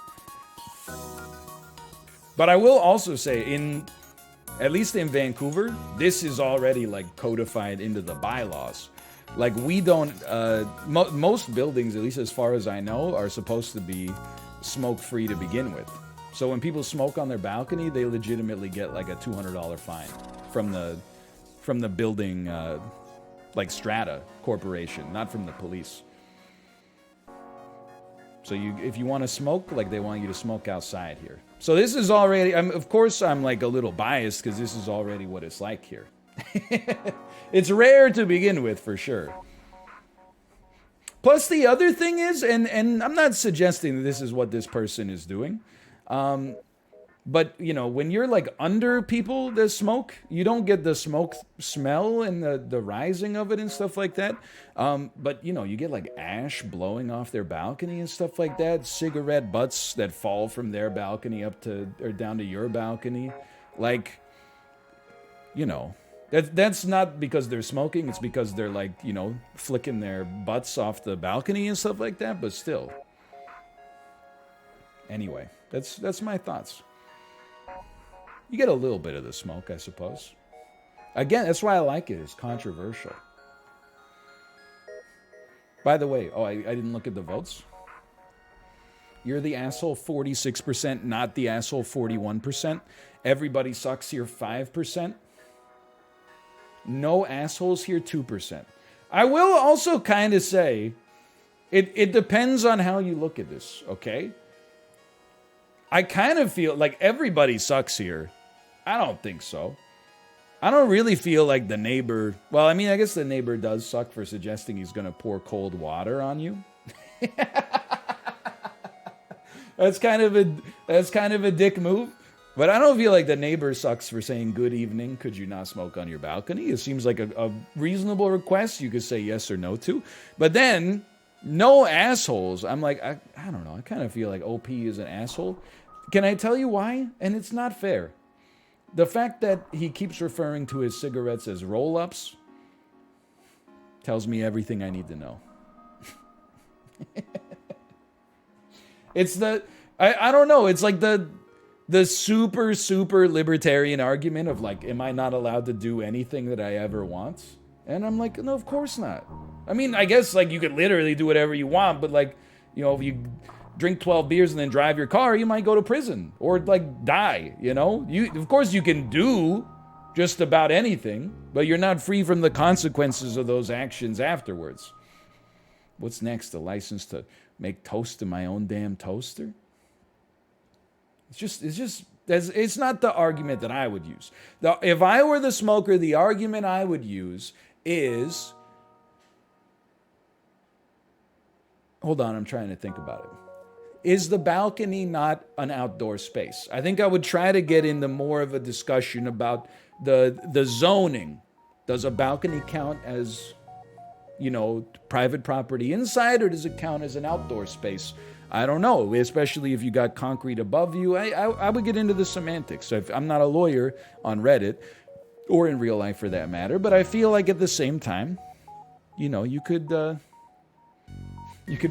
But I will also say, at least in Vancouver, this is already like codified into the bylaws. Like, we don't, most buildings, at least as far as I know, are supposed to be smoke-free to begin with. So when people smoke on their balcony, they legitimately get like a $200 fine from the building, like Strata Corporation, not from the police. So if you want to smoke, like, they want you to smoke outside here. So this is already, of course I'm like a little biased because this is already what it's like here. It's rare to begin with, for sure. Plus, the other thing is, and I'm not suggesting that this is what this person is doing, but, you know, when you're like under people that smoke, you don't get the smoke smell and the rising of it and stuff like that. But, you know, you get like ash blowing off their balcony and stuff like that. Cigarette butts that fall from their balcony up to, or down to your balcony. Like, you know, that's not because they're smoking. It's because they're like, you know, flicking their butts off the balcony and stuff like that. But still. Anyway, that's my thoughts. You get a little bit of the smoke, I suppose. Again, that's why I like it. It's controversial. By the way, I didn't look at the votes. You're the asshole 46%, not the asshole 41%. Everybody sucks here 5%. No assholes here 2%. I will also kind of say, it depends on how you look at this, okay? I kind of feel like everybody sucks here. I don't think so. I don't really feel like the neighbor... Well, I mean, I guess the neighbor does suck for suggesting he's going to pour cold water on you. That's kind of a dick move. But I don't feel like the neighbor sucks for saying, good evening, could you not smoke on your balcony? It seems like a reasonable request you could say yes or no to. But then, no assholes. I'm like, I don't know. I kind of feel like OP is an asshole. Can I tell you why? And it's not fair. The fact that he keeps referring to his cigarettes as roll-ups tells me everything I need to know. It's I don't know. It's like the super libertarian argument of like, am I not allowed to do anything that I ever want? And I'm like, no, of course not. I mean, I guess like you could literally do whatever you want, but like, you know, if you drink 12 beers and then drive your car, you might go to prison or like die, you know? Of course you can do just about anything, But you're not free from the consequences of those actions afterwards. What's next? A license to make toast in my own damn toaster? It's not the argument that I would use. If I were the smoker, the argument I would use is, hold on, I'm trying to think about it. Is the balcony not an outdoor space? I think I would try to get into more of a discussion about the zoning. Does a balcony count as, private property inside, or does it count as an outdoor space? I don't know, especially if you got concrete above you. I would get into the semantics. So I'm not a lawyer on Reddit, or in real life for that matter, but I feel like at the same time, you could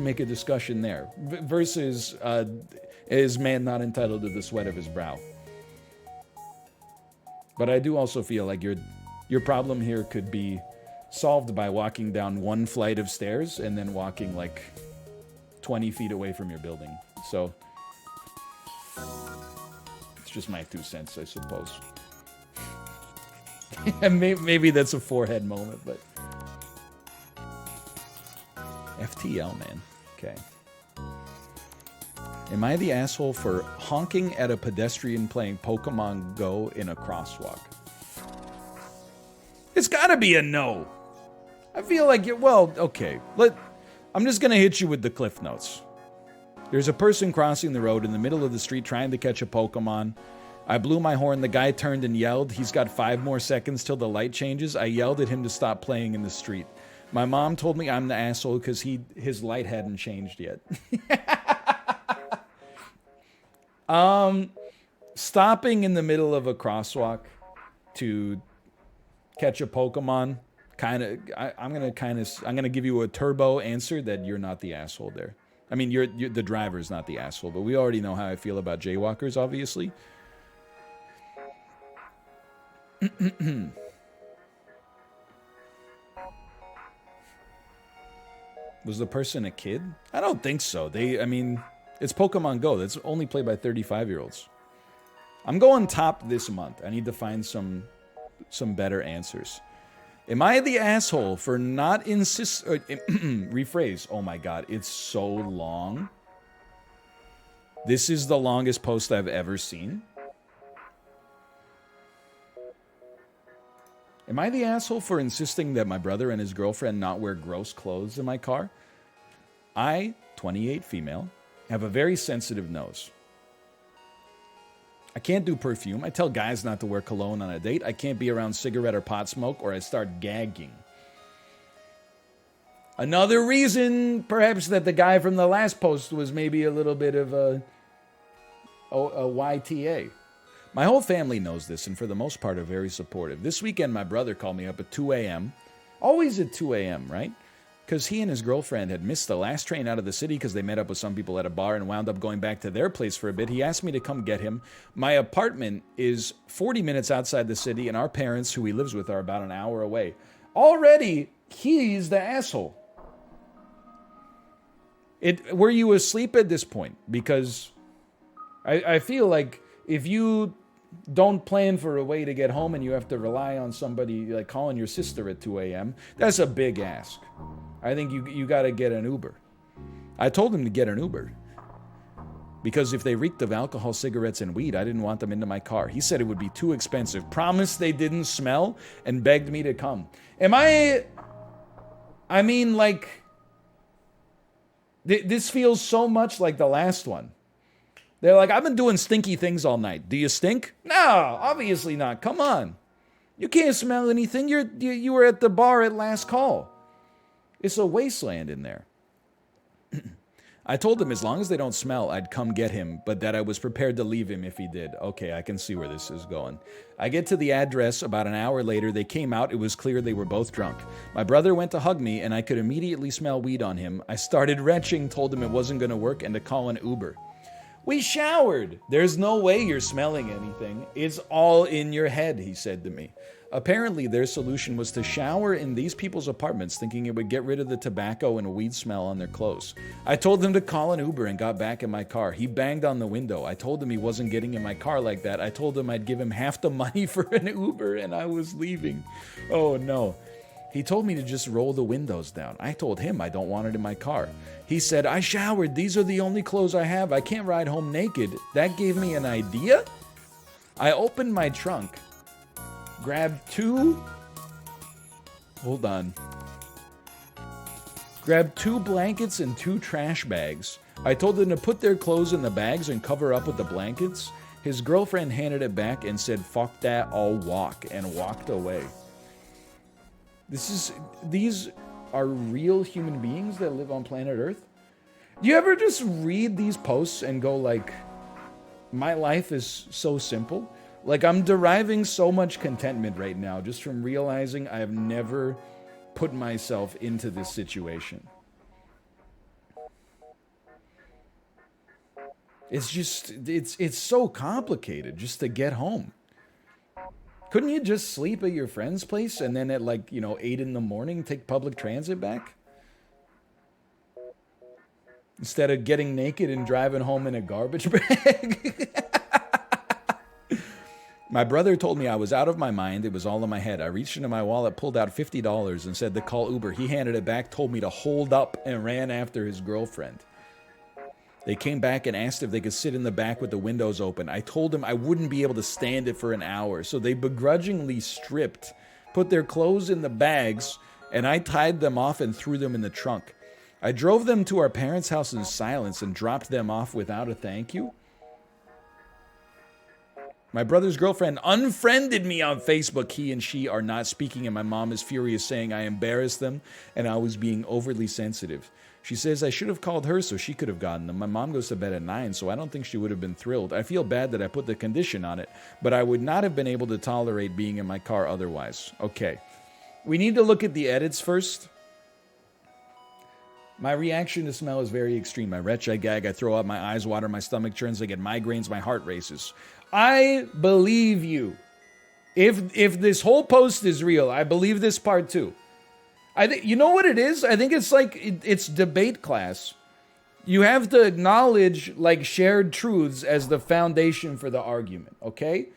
make a discussion there versus is man not entitled to the sweat of his brow? But I do also feel like your problem here could be solved by walking down one flight of stairs and then walking like 20 feet away from your building. So it's just my 2 cents, I suppose. And maybe that's a forehead moment, but FTL, man. Okay. Am I the asshole for honking at a pedestrian playing Pokemon Go in a crosswalk? It's gotta be a no. I feel like okay. I'm just gonna hit you with the Cliff Notes. There's a person crossing the road in the middle of the street trying to catch a Pokemon. I blew my horn. The guy turned and yelled. He's got 5 more seconds till the light changes. I yelled at him to stop playing in the street. My mom told me I'm the asshole because his light hadn't changed yet. Stopping in the middle of a crosswalk to catch a Pokemon, I'm gonna give you a turbo answer that you're not the asshole there. I mean, you're the driver's not the asshole, but we already know how I feel about jaywalkers, obviously. Was the person a kid? I don't think so. It's Pokemon Go. That's only played by 35-year-olds. I'm going top this month. I need to find some better answers. Am I the asshole for not rephrase. Oh my god, it's so long. This is the longest post I've ever seen. Am I the asshole for insisting that my brother and his girlfriend not wear gross clothes in my car? I, 28 female, have a very sensitive nose. I can't do perfume. I tell guys not to wear cologne on a date. I can't be around cigarette or pot smoke or I start gagging. Another reason, perhaps, that the guy from the last post was maybe a little bit of a YTA. My whole family knows this, and for the most part are very supportive. This weekend, my brother called me up at 2 a.m. Always at 2 a.m., right? Because he and his girlfriend had missed the last train out of the city because they met up with some people at a bar and wound up going back to their place for a bit. He asked me to come get him. My apartment is 40 minutes outside the city, and our parents, who he lives with, are about an hour away. Already, he's the asshole. Were you asleep at this point? Because I feel like if you don't plan for a way to get home and you have to rely on somebody like calling your sister at 2 a.m., that's a big ask. I think you got to get an Uber. I told him to get an Uber because if they reeked of alcohol, cigarettes, and weed, I didn't want them into my car. He said it would be too expensive, promised they didn't smell, and begged me to come. This feels so much like the last one. They're like, I've been doing stinky things all night. Do you stink? No, obviously not. Come on. You can't smell anything. You were at the bar at last call. It's a wasteland in there. I told him as long as they don't smell, I'd come get him, but that I was prepared to leave him if he did. Okay, I can see where this is going. I get to the address. About an hour later, they came out. It was clear they were both drunk. My brother went to hug me, and I could immediately smell weed on him. I started retching, told him it wasn't going to work, and to call an Uber. We showered. There's no way you're smelling anything. It's all in your head, he said to me. Apparently, their solution was to shower in these people's apartments, thinking it would get rid of the tobacco and weed smell on their clothes. I told them to call an Uber and got back in my car. He banged on the window. I told him he wasn't getting in my car like that. I told him I'd give him half the money for an Uber, and I was leaving. Oh, no. He told me to just roll the windows down. I told him I don't want it in my car. He said, I showered. These are the only clothes I have. I can't ride home naked. That gave me an idea. I opened my trunk, grabbed two blankets and 2 trash bags. I told them to put their clothes in the bags and cover up with the blankets. His girlfriend handed it back and said, fuck that, I'll walk, and walked away. These are real human beings that live on planet Earth? Do you ever just read these posts and go like, my life is so simple? Like, I'm deriving so much contentment right now just from realizing I have never put myself into this situation. It's just, it's so complicated just to get home. Couldn't you just sleep at your friend's place and then at 8 in the morning take public transit back? Instead of getting naked and driving home in a garbage bag? My brother told me I was out of my mind. It was all in my head. I reached into my wallet, pulled out $50 and said to call Uber. He handed it back, told me to hold up, and ran after his girlfriend. They came back and asked if they could sit in the back with the windows open. I told them I wouldn't be able to stand it for an hour, so they begrudgingly stripped, put their clothes in the bags, and I tied them off and threw them in the trunk. I drove them to our parents' house in silence and dropped them off without a thank you. My brother's girlfriend unfriended me on Facebook. He and she are not speaking, and my mom is furious, saying I embarrassed them and I was being overly sensitive. She says I should have called her so she could have gotten them. My mom goes to bed at 9, so I don't think she would have been thrilled. I feel bad that I put the condition on it, but I would not have been able to tolerate being in my car otherwise. Okay. We need to look at the edits first. My reaction to smell is very extreme. I retch, I gag, I throw up, my eyes water, my stomach churns, I get migraines, my heart races. I believe you. If this whole post is real, I believe this part too. You know what it is? I think it's like it's debate class. You have to acknowledge shared truths as the foundation for the argument, okay?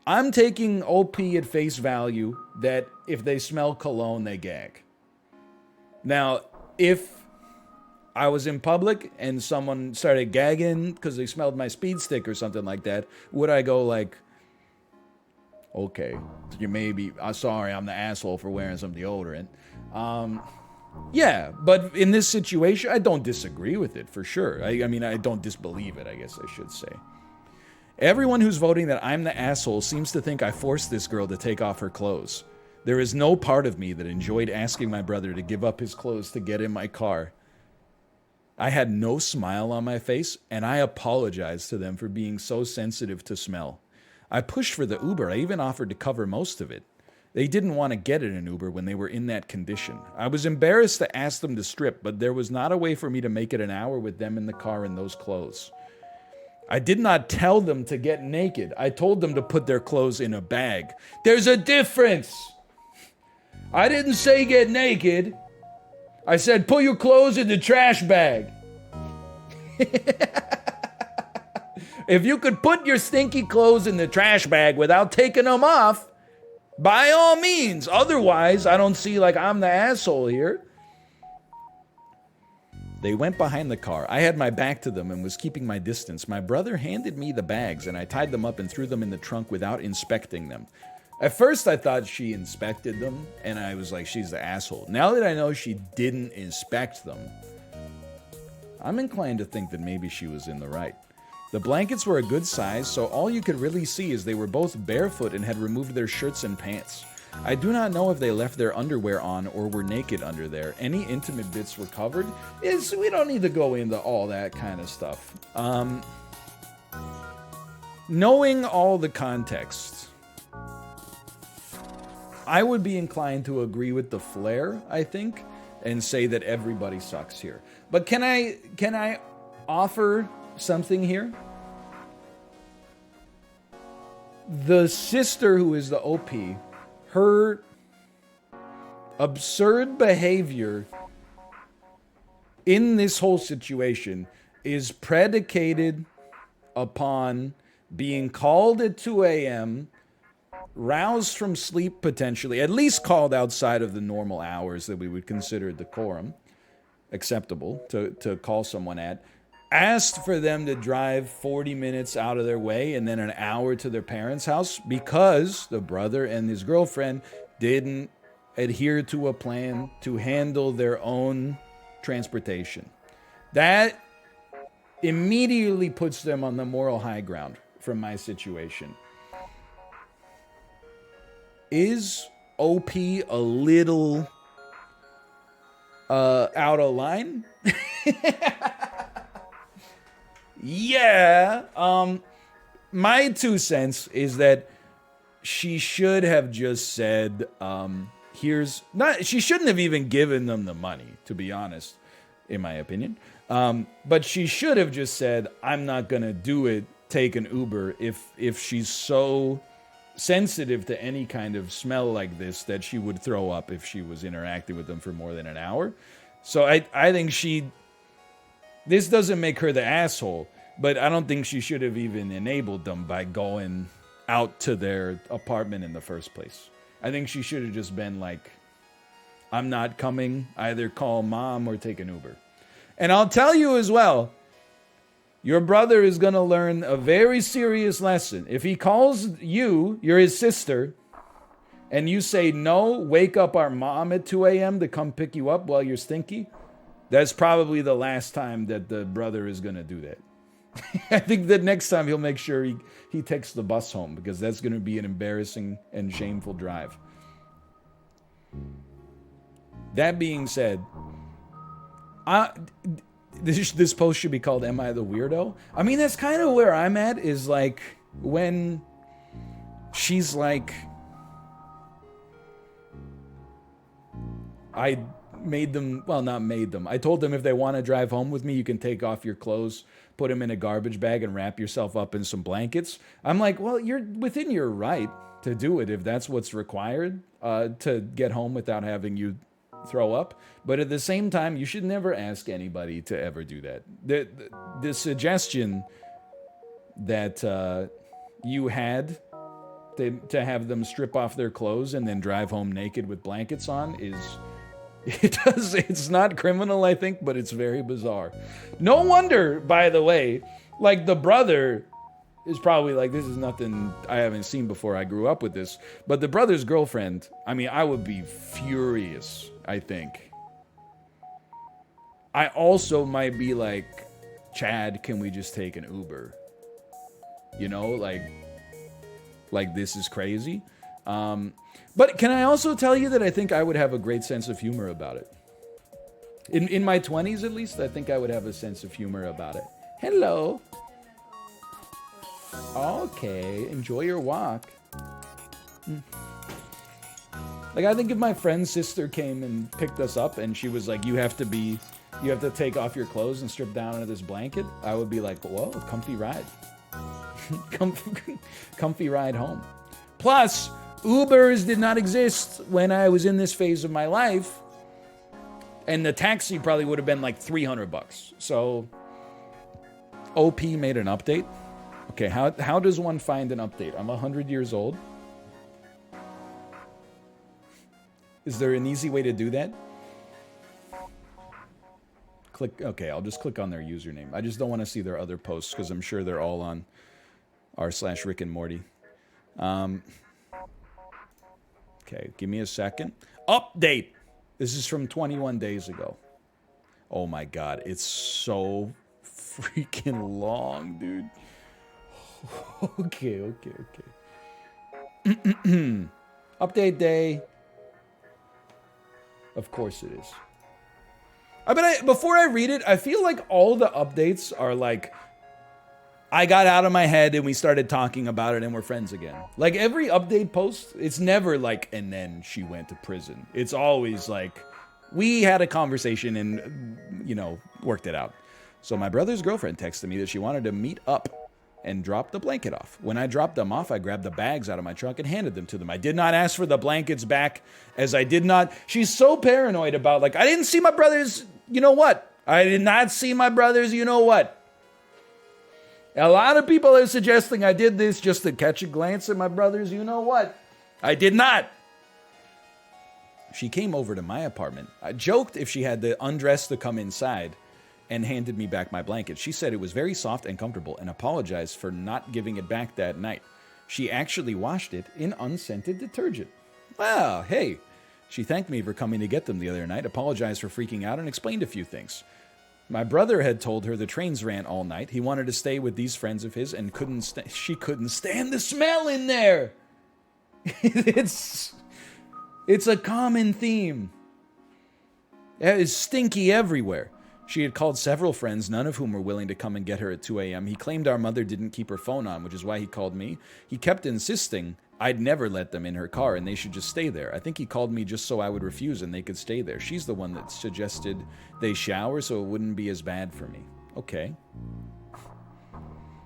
I'm taking OP at face value that if they smell cologne, they gag. Now, if I was in public and someone started gagging because they smelled my speed stick or something like that, would I go okay, you may be, sorry, I'm the asshole for wearing some deodorant. Yeah, but in this situation, I don't disagree with it, for sure. I mean, I don't disbelieve it, I guess I should say. Everyone who's voting that I'm the asshole seems to think I forced this girl to take off her clothes. There is no part of me that enjoyed asking my brother to give up his clothes to get in my car. I had no smile on my face, and I apologized to them for being so sensitive to smell. I pushed for the Uber. I even offered to cover most of it. They didn't want to get in an Uber when they were in that condition. I was embarrassed to ask them to strip, but there was not a way for me to make it an hour with them in the car in those clothes. I did not tell them to get naked. I told them to put their clothes in a bag. There's a difference. I didn't say get naked. I said put your clothes in the trash bag. If you could put your stinky clothes in the trash bag without taking them off, by all means. Otherwise, I don't see I'm the asshole here. They went behind the car. I had my back to them and was keeping my distance. My brother handed me the bags, and I tied them up and threw them in the trunk without inspecting them. At first, I thought she inspected them, and I was like, she's the asshole. Now that I know she didn't inspect them, I'm inclined to think that maybe she was in the right. The blankets were a good size, so all you could really see is they were both barefoot and had removed their shirts and pants. I do not know if they left their underwear on or were naked under there. Any intimate bits were covered. We don't need to go into all that kind of stuff. Knowing all the context, I would be inclined to agree with the flare, I think, and say that everybody sucks here. But can I offer something here? The sister who is the OP, her absurd behavior in this whole situation is predicated upon being called at 2 a.m., roused from sleep potentially, at least called outside of the normal hours that we would consider decorum, acceptable to call someone at, asked for them to drive 40 minutes out of their way and then an hour to their parents' house because the brother and his girlfriend didn't adhere to a plan to handle their own transportation. That immediately puts them on the moral high ground from my situation. Is OP a little out of line? Yeah. My 2 cents is that she should have just said, she shouldn't have even given them the money, to be honest, in my opinion. But she should have just said, I'm not going to do it, take an Uber, if she's so sensitive to any kind of smell like this that she would throw up if she was interacting with them for more than an hour. So I think this doesn't make her the asshole, but I don't think she should have even enabled them by going out to their apartment in the first place. I think she should have just been like, I'm not coming, either call mom or take an Uber. And I'll tell you as well, your brother is going to learn a very serious lesson. If he calls you're his sister, and you say, no, wake up our mom at 2 a.m. to come pick you up while you're stinky, that's probably the last time that the brother is going to do that. I think that next time he'll make sure he takes the bus home, because that's going to be an embarrassing and shameful drive. That being said, this post should be called Am I the Weirdo? I mean, that's kind of where I'm at, is like when she's like, I told them if they want to drive home with me, you can take off your clothes, put them in a garbage bag, and wrap yourself up in some blankets. I'm like, well, you're within your right to do it if that's what's required to get home without having you throw up. But at the same time, you should never ask anybody to ever do that. The suggestion that you had to have them strip off their clothes and then drive home naked with blankets on it's not criminal, I think, but it's very bizarre. No wonder, by the way, like the brother is probably like, this is nothing I haven't seen before. I grew up with this. But the brother's girlfriend, I mean, I would be furious, I think. I also might be like, Chad, can we just take an Uber? You know, like this is crazy. But can I also tell you that I think I would have a great sense of humor about it? In my 20s, at least, I think I would have a sense of humor about it. Hello. Okay, enjoy your walk. Like, I think if my friend's sister came and picked us up and she was like, you have to take off your clothes and strip down into this blanket, I would be like, whoa, comfy ride. Comfy ride home. Plus, Ubers did not exist when I was in this phase of my life, and the taxi probably would have been like $300. So, OP made an update. Okay, how does one find an update? I'm 100 years old. Is there an easy way to do that? Okay, I'll just click on their username. I just don't want to see their other posts because I'm sure they're all on r/Rick and Morty. Okay, give me a second. Update! This is from 21 days ago. Oh my god, it's so freaking long, dude. Okay. Update day. Of course it is. Before I read it, I feel like all the updates are like, I got out of my head and we started talking about it and we're friends again. Like every update post, it's never like, and then she went to prison. It's always like, we had a conversation and, worked it out. So my brother's girlfriend texted me that she wanted to meet up and dropped the blanket off. When I dropped them off, I grabbed the bags out of my trunk and handed them to them. I did not ask for the blankets back, as I did not. She's so paranoid about, like, I didn't see my brothers, you know what? I did not see my brothers, you know what? A lot of people are suggesting I did this just to catch a glance at my brothers, you know what? I did not. She came over to my apartment. I joked if she had to undress to come inside, and handed me back my blanket. She said it was very soft and comfortable and apologized for not giving it back that night. She actually washed it in unscented detergent. Well, hey. She thanked me for coming to get them the other night, apologized for freaking out, and explained a few things. My brother had told her the trains ran all night. He wanted to stay with these friends of his and she couldn't stand the smell in there. It's a common theme. It is stinky everywhere. She had called several friends, none of whom were willing to come and get her at 2 a.m. He claimed our mother didn't keep her phone on, which is why he called me. He kept insisting I'd never let them in her car and they should just stay there. I think he called me just so I would refuse and they could stay there. She's the one that suggested they shower so it wouldn't be as bad for me. Okay.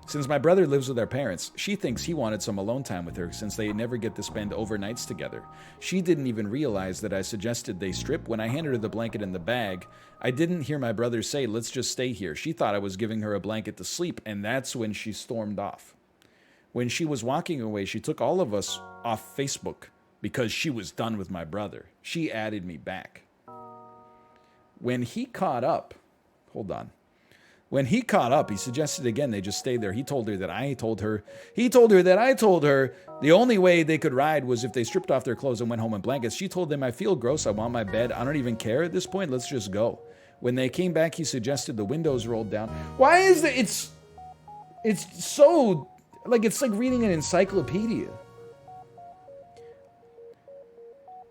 Since my brother lives with our parents, she thinks he wanted some alone time with her since they never get to spend overnights together. She didn't even realize that I suggested they strip. When I handed her the blanket and the bag, I didn't hear my brother say, let's just stay here. She thought I was giving her a blanket to sleep, and that's when she stormed off. When she was walking away, she took all of us off Facebook because she was done with my brother. She added me back. When he caught up, hold on. When he caught up, he suggested again they just stay there. He told her that I told her. He told her that I told her the only way they could ride was if they stripped off their clothes and went home in blankets. She told them, I feel gross. I want my bed. I don't even care at this point. Let's just go. When they came back, he suggested the windows rolled down. Why is that? It's so, like, it's like reading an encyclopedia.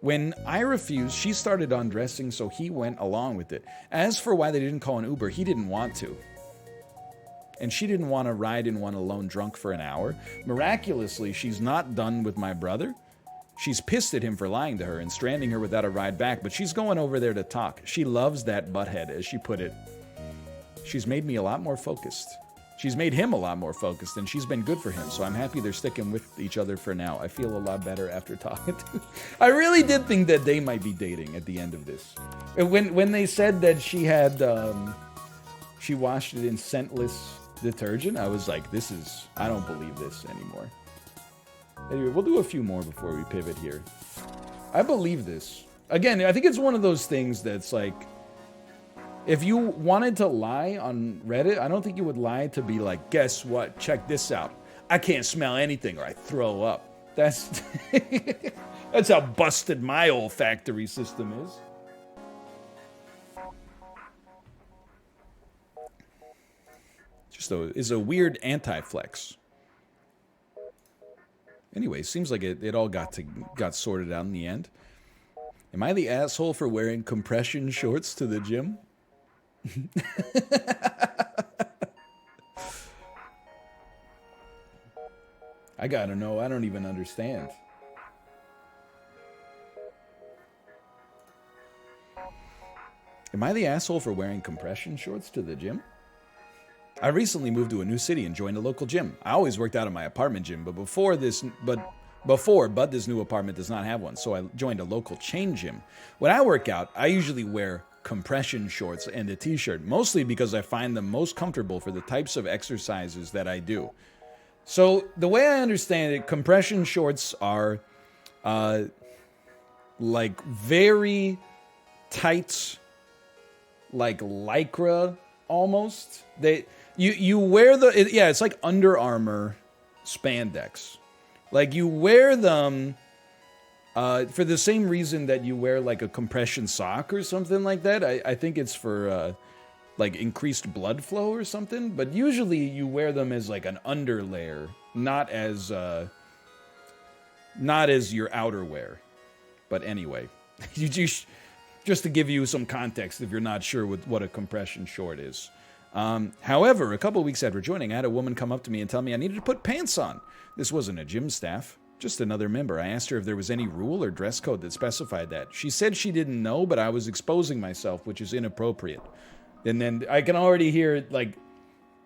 When I refused, she started undressing, so he went along with it. As for why they didn't call an Uber, he didn't want to. And she didn't want to ride in one alone drunk for an hour. Miraculously, she's not done with my brother. She's pissed at him for lying to her and stranding her without a ride back, but she's going over there to talk. She loves that butthead, as she put it. She's made me a lot more focused. She's made him a lot more focused, and she's been good for him, so I'm happy they're sticking with each other for now. I feel a lot better after talking to I really did think that they might be dating at the end of this. When they said that she had, she washed it in scentless detergent, I was like, I don't believe this anymore. Anyway, we'll do a few more before we pivot here. I believe this. Again, I think it's one of those things that's like, if you wanted to lie on Reddit, I don't think you would lie to be like, guess what? Check this out. I can't smell anything or I throw up. That's that's how busted my olfactory system is. It's a weird anti-flex. Anyway, seems like it all got sorted out in the end. Am I the asshole for wearing compression shorts to the gym? I gotta know. I don't even understand. Am I the asshole for wearing compression shorts to the gym? I recently moved to a new city and joined a local gym. I always worked out in my apartment gym, but this new apartment does not have one, so I joined a local chain gym. When I work out, I usually wear compression shorts and a t-shirt, mostly because I find them most comfortable for the types of exercises that I do. So the way I understand it, compression shorts are like very tight, like Lycra almost. You wear it's like Under Armour spandex. Like you wear them for the same reason that you wear like a compression sock or something like that. I think it's for like increased blood flow or something. But usually you wear them as like an underlayer, not as your outerwear. But anyway, just to give you some context if you're not sure what a compression short is. However, a couple weeks after joining, I had a woman come up to me and tell me I needed to put pants on. This wasn't a gym staff, just another member. I asked her if there was any rule or dress code that specified that. She said she didn't know, but I was exposing myself, which is inappropriate. And then I can already hear it, like,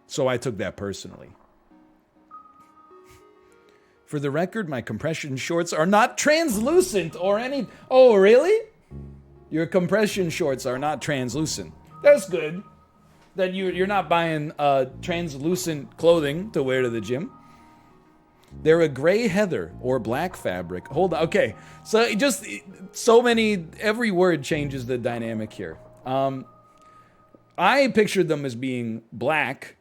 so I took that personally. For the record, my compression shorts are not translucent or any... Oh, really? Your compression shorts are not translucent. That's good. That you're not buying translucent clothing to wear to the gym. They're a gray heather or black fabric. Hold on. Okay. So just so many... Every word changes the dynamic here. I pictured them as being black.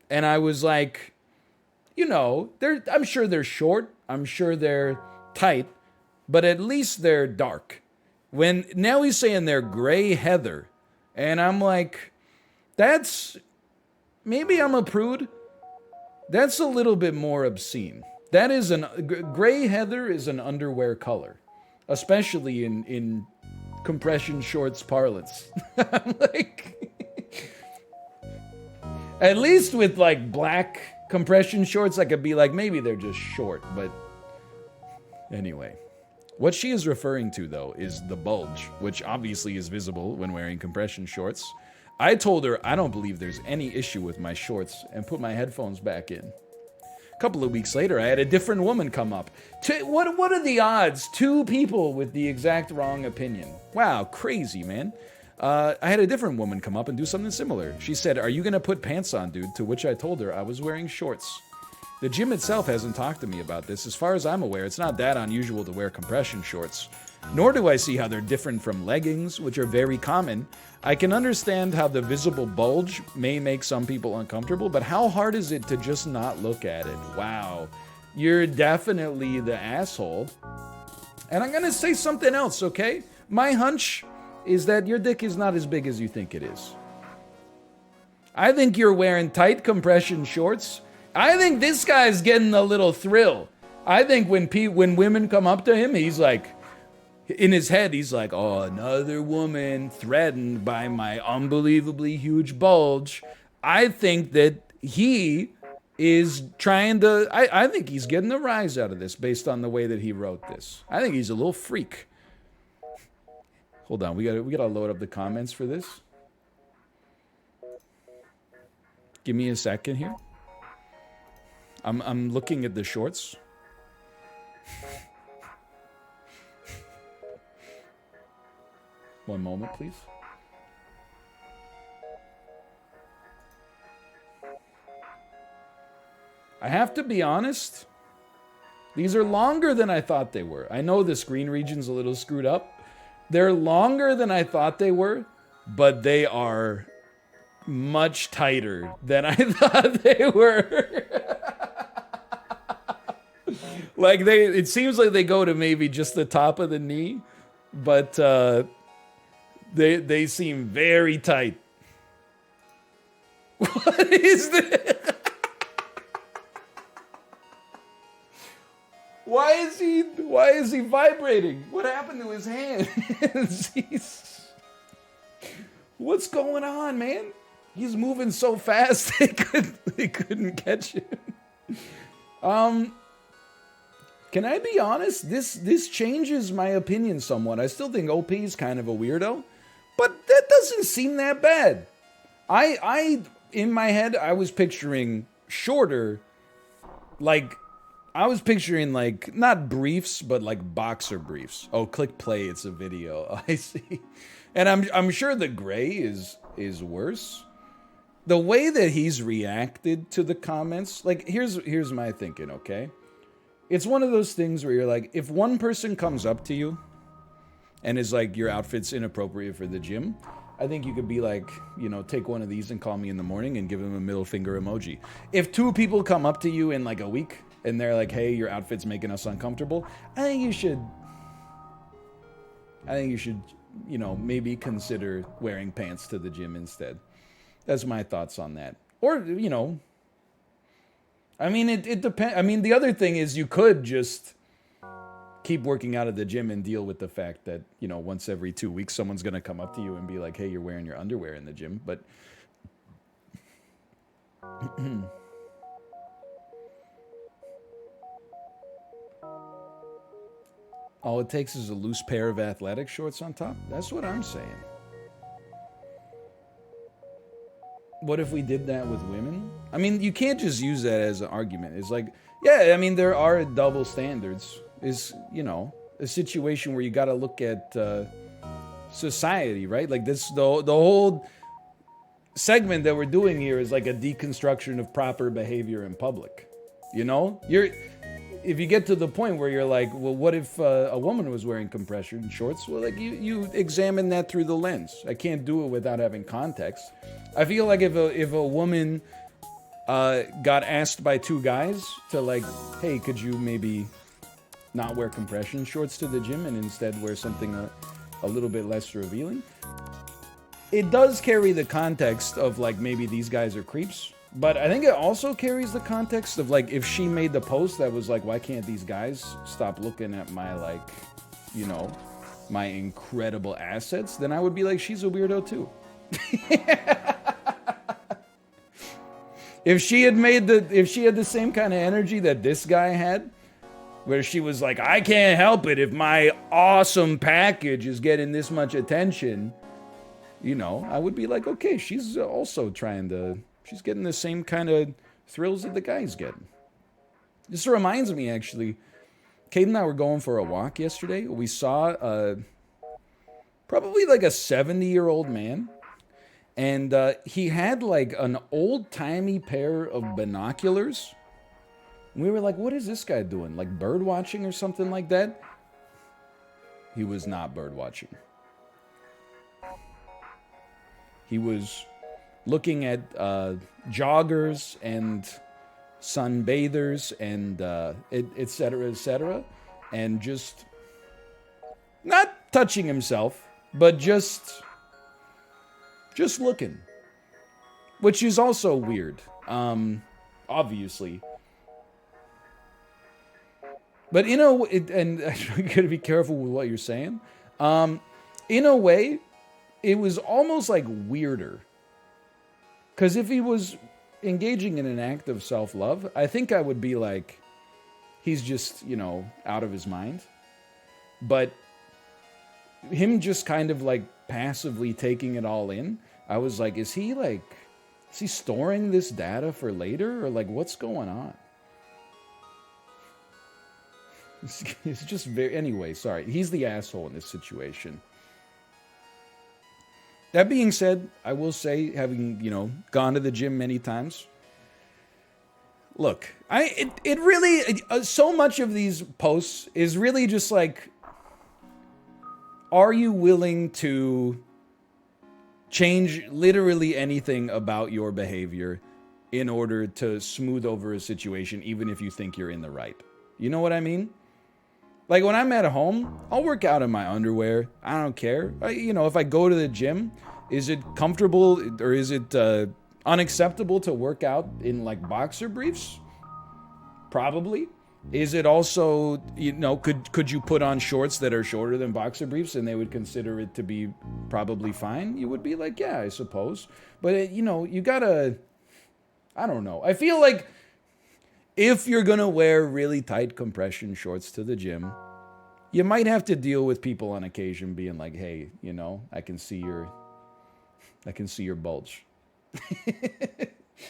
And I was like... You know, I'm sure they're short. I'm sure they're tight. But at least they're dark. Now he's saying they're gray heather. And I'm like, that's... Maybe I'm a prude. That's a little bit more obscene. That is gray heather is an underwear color. Especially in compression shorts parlance. I'm like... At least with like black... compression shorts, I could be like, maybe they're just short, but anyway. What she is referring to, though, is the bulge, which obviously is visible when wearing compression shorts. I told her I don't believe there's any issue with my shorts and put my headphones back in. A couple of weeks later, I had a different woman come up. What are the odds? 2 people with the exact wrong opinion. Wow, crazy, man. I had a different woman come up and do something similar. She said, "Are you gonna put pants on, dude?" To which I told her I was wearing shorts. The gym itself hasn't talked to me about this. As far as I'm aware, it's not that unusual to wear compression shorts. Nor do I see how they're different from leggings, which are very common. I can understand how the visible bulge may make some people uncomfortable, but how hard is it to just not look at it? Wow. You're definitely the asshole. And I'm gonna say something else, okay? My hunch... is that your dick is not as big as you think it is. I think you're wearing tight compression shorts. I think this guy's getting a little thrill. I think when women come up to him, he's like, in his head, he's like, oh, another woman threatened by my unbelievably huge bulge. I think that he is trying to, I think he's getting a rise out of this based on the way that he wrote this. I think he's a little freak. Hold on, we gotta load up the comments for this. Give me a second here. I'm looking at the shorts. One moment, please. I have to be honest. These are longer than I thought they were. I know the screen region's a little screwed up. They're longer than I thought they were, but they are much tighter than I thought they were. Like it seems like they go to maybe just the top of the knee, but they seem very tight. What is this? Why is he vibrating? What happened to his hands? What's going on, man? He's moving so fast they couldn't catch him. Can I be honest? This changes my opinion somewhat. I still think OP is kind of a weirdo, but that doesn't seem that bad. I in my head I was picturing shorter, like. I was picturing, like, not briefs, but, like, boxer briefs. Oh, click play, it's a video. I see. And I'm sure the gray is worse. The way that he's reacted to the comments, like, here's my thinking, okay? It's one of those things where you're like, if one person comes up to you and is like, your outfit's inappropriate for the gym, I think you could be like, you know, take one of these and call me in the morning and give him a middle finger emoji. If 2 people come up to you in, like, a week... and they're like, hey, your outfit's making us uncomfortable, I think you should, you know, maybe consider wearing pants to the gym instead. That's my thoughts on that. Or, you know, I mean, it depends. I mean, the other thing is you could just keep working out at the gym and deal with the fact that, you know, once every 2 weeks, someone's going to come up to you and be like, hey, you're wearing your underwear in the gym. But all it takes is a loose pair of athletic shorts on top? That's what I'm saying. What if we did that with women? I mean, you can't just use that as an argument. It's like, Yeah, I mean, there are double standards. Is, you know, a situation where you got to look at society, right? Like this, the whole segment that we're doing here is like a deconstruction of proper behavior in public. You know, if you get to the point where you're like, well, what if a woman was wearing compression shorts? Well, like you examine that through the lens. I can't do it without having context. I feel like if a woman got asked by two guys to like, hey, could you maybe not wear compression shorts to the gym and instead wear something a little bit less revealing? It does carry the context of like maybe these guys are creeps, but I think it also carries the context of like if she made the post that was like, why can't these guys stop looking at my like, you know, my incredible assets, then I would be like, she's a weirdo too. If she had the same kind of energy that this guy had, where she was like, I can't help it if my awesome package is getting this much attention, you know, I would be like, okay, she's also she's getting the same kind of thrills that the guy's getting. This reminds me, actually, Kate and I were going for a walk yesterday. We saw probably like a 70-year-old man. And he had like an old-timey pair of binoculars. And we were like, what is this guy doing? Like bird watching or something like that? He was not bird watching. He was looking at joggers and sunbathers and et cetera, and just not touching himself, but just looking, which is also weird, obviously. But and you gotta be careful with what you're saying. In a way, it was almost like weirder. Because if he was engaging in an act of self-love, I think I would be like, he's just, you know, out of his mind. But him just kind of like passively taking it all in, I was like, is he storing this data for later? Or like, what's going on? It's just anyway, sorry. He's the asshole in this situation. That being said, I will say, having, you know, gone to the gym many times, look, it really, so much of these posts is really just like, are you willing to change literally anything about your behavior in order to smooth over a situation, even if you think you're in the right? You know what I mean? Like when I'm at home, I'll work out in my underwear. I don't care. You know, if I go to the gym, is it comfortable or is it unacceptable to work out in like boxer briefs? Probably. Is it also, you know, could you put on shorts that are shorter than boxer briefs and they would consider it to be probably fine? You would be like, yeah, I suppose. But, you know, you gotta, I don't know. I feel like if you're gonna wear really tight compression shorts to the gym, you might have to deal with people on occasion being like, hey, you know, I can see your bulge.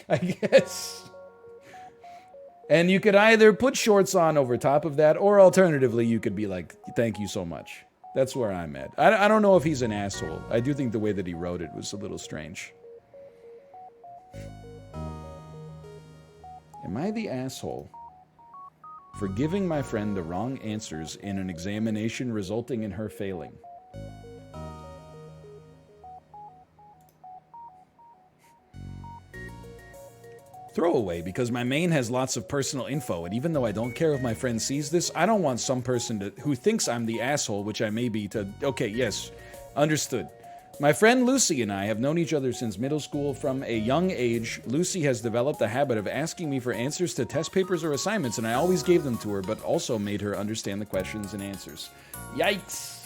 I guess. And you could either put shorts on over top of that, or alternatively, you could be like, thank you so much. That's where I'm at. I don't know if he's an asshole. I do think the way that he wrote it was a little strange. Am I the asshole for giving my friend the wrong answers in an examination resulting in her failing? Throwaway, because my main has lots of personal info, and even though I don't care if my friend sees this, I don't want some person who thinks I'm the asshole, which I may be, to... Okay, yes, understood. My friend Lucy and I have known each other since middle school. From a young age, Lucy has developed a habit of asking me for answers to test papers or assignments, and I always gave them to her, but also made her understand the questions and answers. Yikes.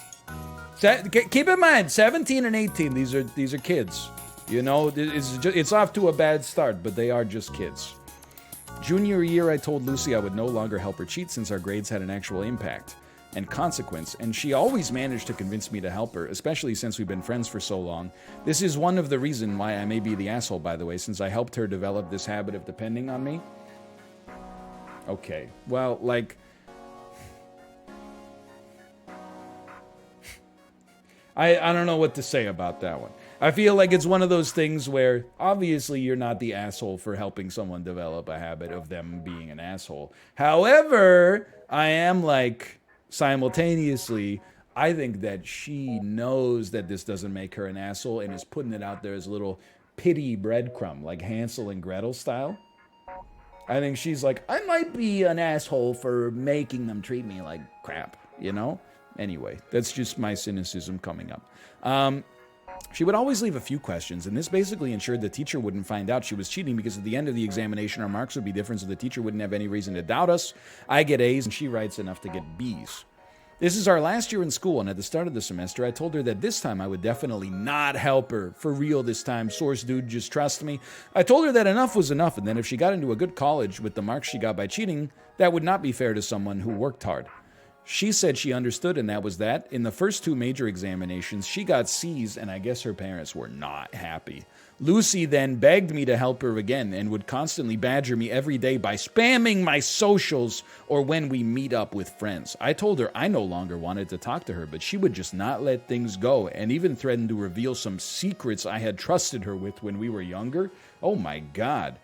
Keep in mind, 17 and 18, these are kids. You know, it's off to a bad start, but they are just kids. Junior year, I told Lucy I would no longer help her cheat since our grades had an actual impact and consequence, and she always managed to convince me to help her, especially since we've been friends for so long. This is one of the reasons why I may be the asshole, by the way, since I helped her develop this habit of depending on me. Okay. Well, like, I don't know what to say about that one. I feel like it's one of those things where obviously you're not the asshole for helping someone develop a habit of them being an asshole. However, I am like, simultaneously, I think that she knows that this doesn't make her an asshole and is putting it out there as a little pity breadcrumb, like Hansel and Gretel style. I think she's like, I might be an asshole for making them treat me like crap, you know? Anyway, that's just my cynicism coming up. She would always leave a few questions, and this basically ensured the teacher wouldn't find out she was cheating because at the end of the examination, our marks would be different, so the teacher wouldn't have any reason to doubt us. I get A's, and she writes enough to get B's. This is our last year in school, and at the start of the semester, I told her that this time I would definitely not help her. For real this time, source dude, just trust me. I told her that enough was enough, and then if she got into a good college with the marks she got by cheating, that would not be fair to someone who worked hard. She said she understood, and that was that. In the first two major examinations, she got C's, and I guess her parents were not happy. Lucy then begged me to help her again and would constantly badger me every day by spamming my socials or when we meet up with friends. I told her I no longer wanted to talk to her, but she would just not let things go and even threatened to reveal some secrets I had trusted her with when we were younger. Oh my God.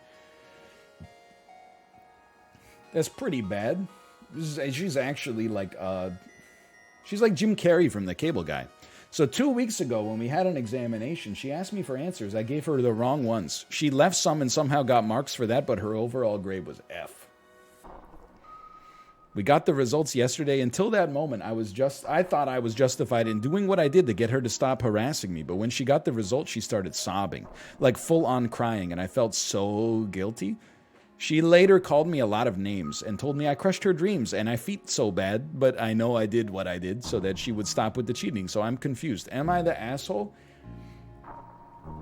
That's pretty bad. She's actually like, she's like Jim Carrey from The Cable Guy. So 2 weeks ago, when we had an examination, she asked me for answers. I gave her the wrong ones. She left some and somehow got marks for that, but her overall grade was F. We got the results yesterday. Until that moment, I thought I was justified in doing what I did to get her to stop harassing me. But when she got the results, she started sobbing, like full on crying, and I felt so guilty. She later called me a lot of names and told me I crushed her dreams and I felt so bad, but I know I did what I did so that she would stop with the cheating. So I'm confused. Am I the asshole?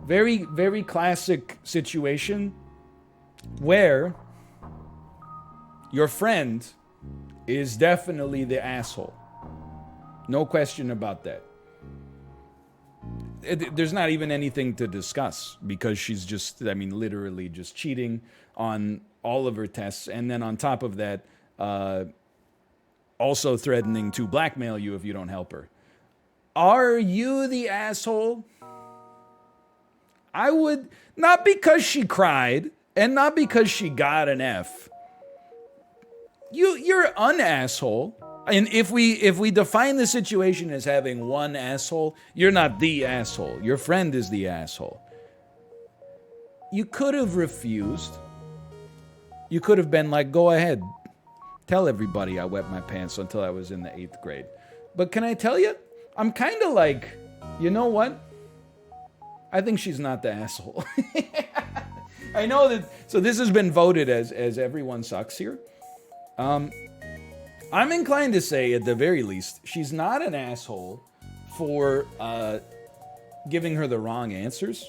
Very, very classic situation where your friend is definitely the asshole. No question about that. There's not even anything to discuss because she's just, I mean, literally just cheating on all of her tests. And then on top of that, also threatening to blackmail you if you don't help her. Are you the asshole? I would, not because she cried and not because she got an F. You're an asshole. And if we define the situation as having one asshole, you're not the asshole. Your friend is the asshole. You could have refused. You could have been like, go ahead. Tell everybody I wet my pants until I was in the 8th grade. But can I tell you? I'm kind of like, you know what? I think she's not the asshole. I know that, so this has been voted as everyone sucks here. I'm inclined to say, at the very least, she's not an asshole for giving her the wrong answers.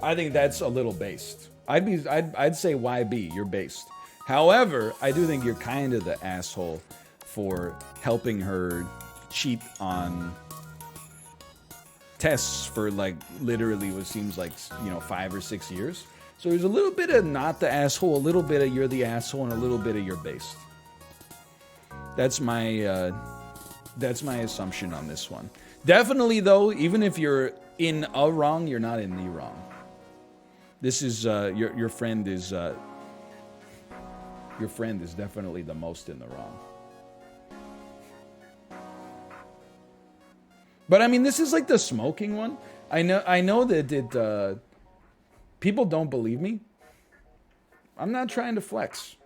I think that's a little based. I'd say YB, you're based. However, I do think you're kind of the asshole for helping her cheat on tests for like literally what seems like 5 or 6 years. So there's a little bit of not the asshole, a little bit of you're the asshole, and a little bit of you're based. That's my assumption on this one. Definitely, though, even if you're in a wrong, you're not in the wrong. This is your friend is definitely the most in the wrong. But I mean, this is like the smoking one. I know that people don't believe me. I'm not trying to flex.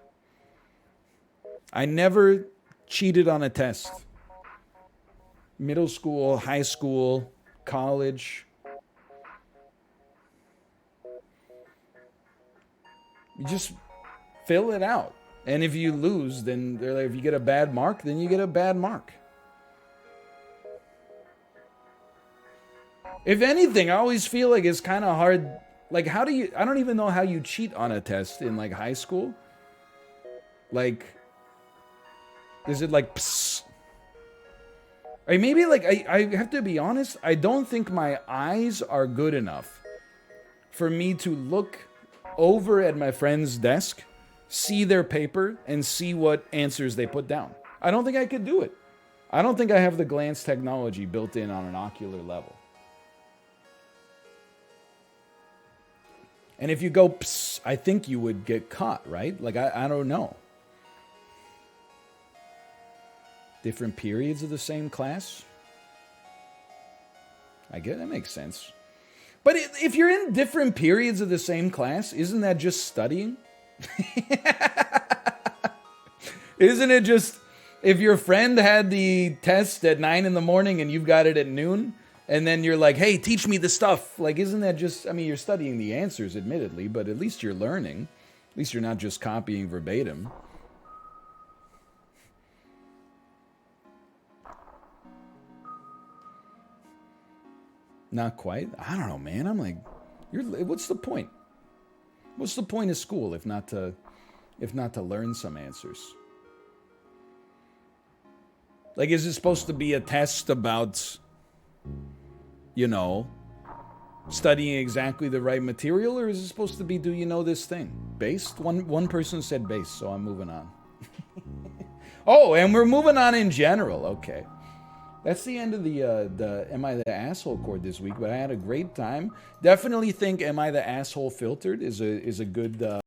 I never cheated on a test. Middle school, high school, college. You just fill it out. And if you lose, then they're like, if you get a bad mark, then you get a bad mark. If anything, I always feel like it's kind of hard. Like, I don't even know how you cheat on a test in like high school. Like, is it like, psst? Or maybe like, I have to be honest, I don't think my eyes are good enough for me to look over at my friend's desk, see their paper and see what answers they put down. I don't think I could do it. I don't think I have the glance technology built in on an ocular level. And if you go, psst, I think you would get caught, right? Like, I don't know. Different periods of the same class? I get that makes sense. But if you're in different periods of the same class, isn't that just studying? Isn't it just, if your friend had the test at 9 in the morning and you've got it at noon, and then you're like, hey, teach me the stuff. Like, isn't that just, I mean, you're studying the answers, admittedly, but at least you're learning. At least you're not just copying verbatim. Not quite. I don't know, man. I'm like, what's the point? What's the point of school if not to learn some answers? Like, is it supposed to be a test about, you know, studying exactly the right material, or is it supposed to be, do you know this thing? Based? One person said base, so I'm moving on. Oh, and we're moving on in general. Okay. That's the end of the Am I the Asshole chord this week, but I had a great time. Definitely think Am I the Asshole Filtered is a good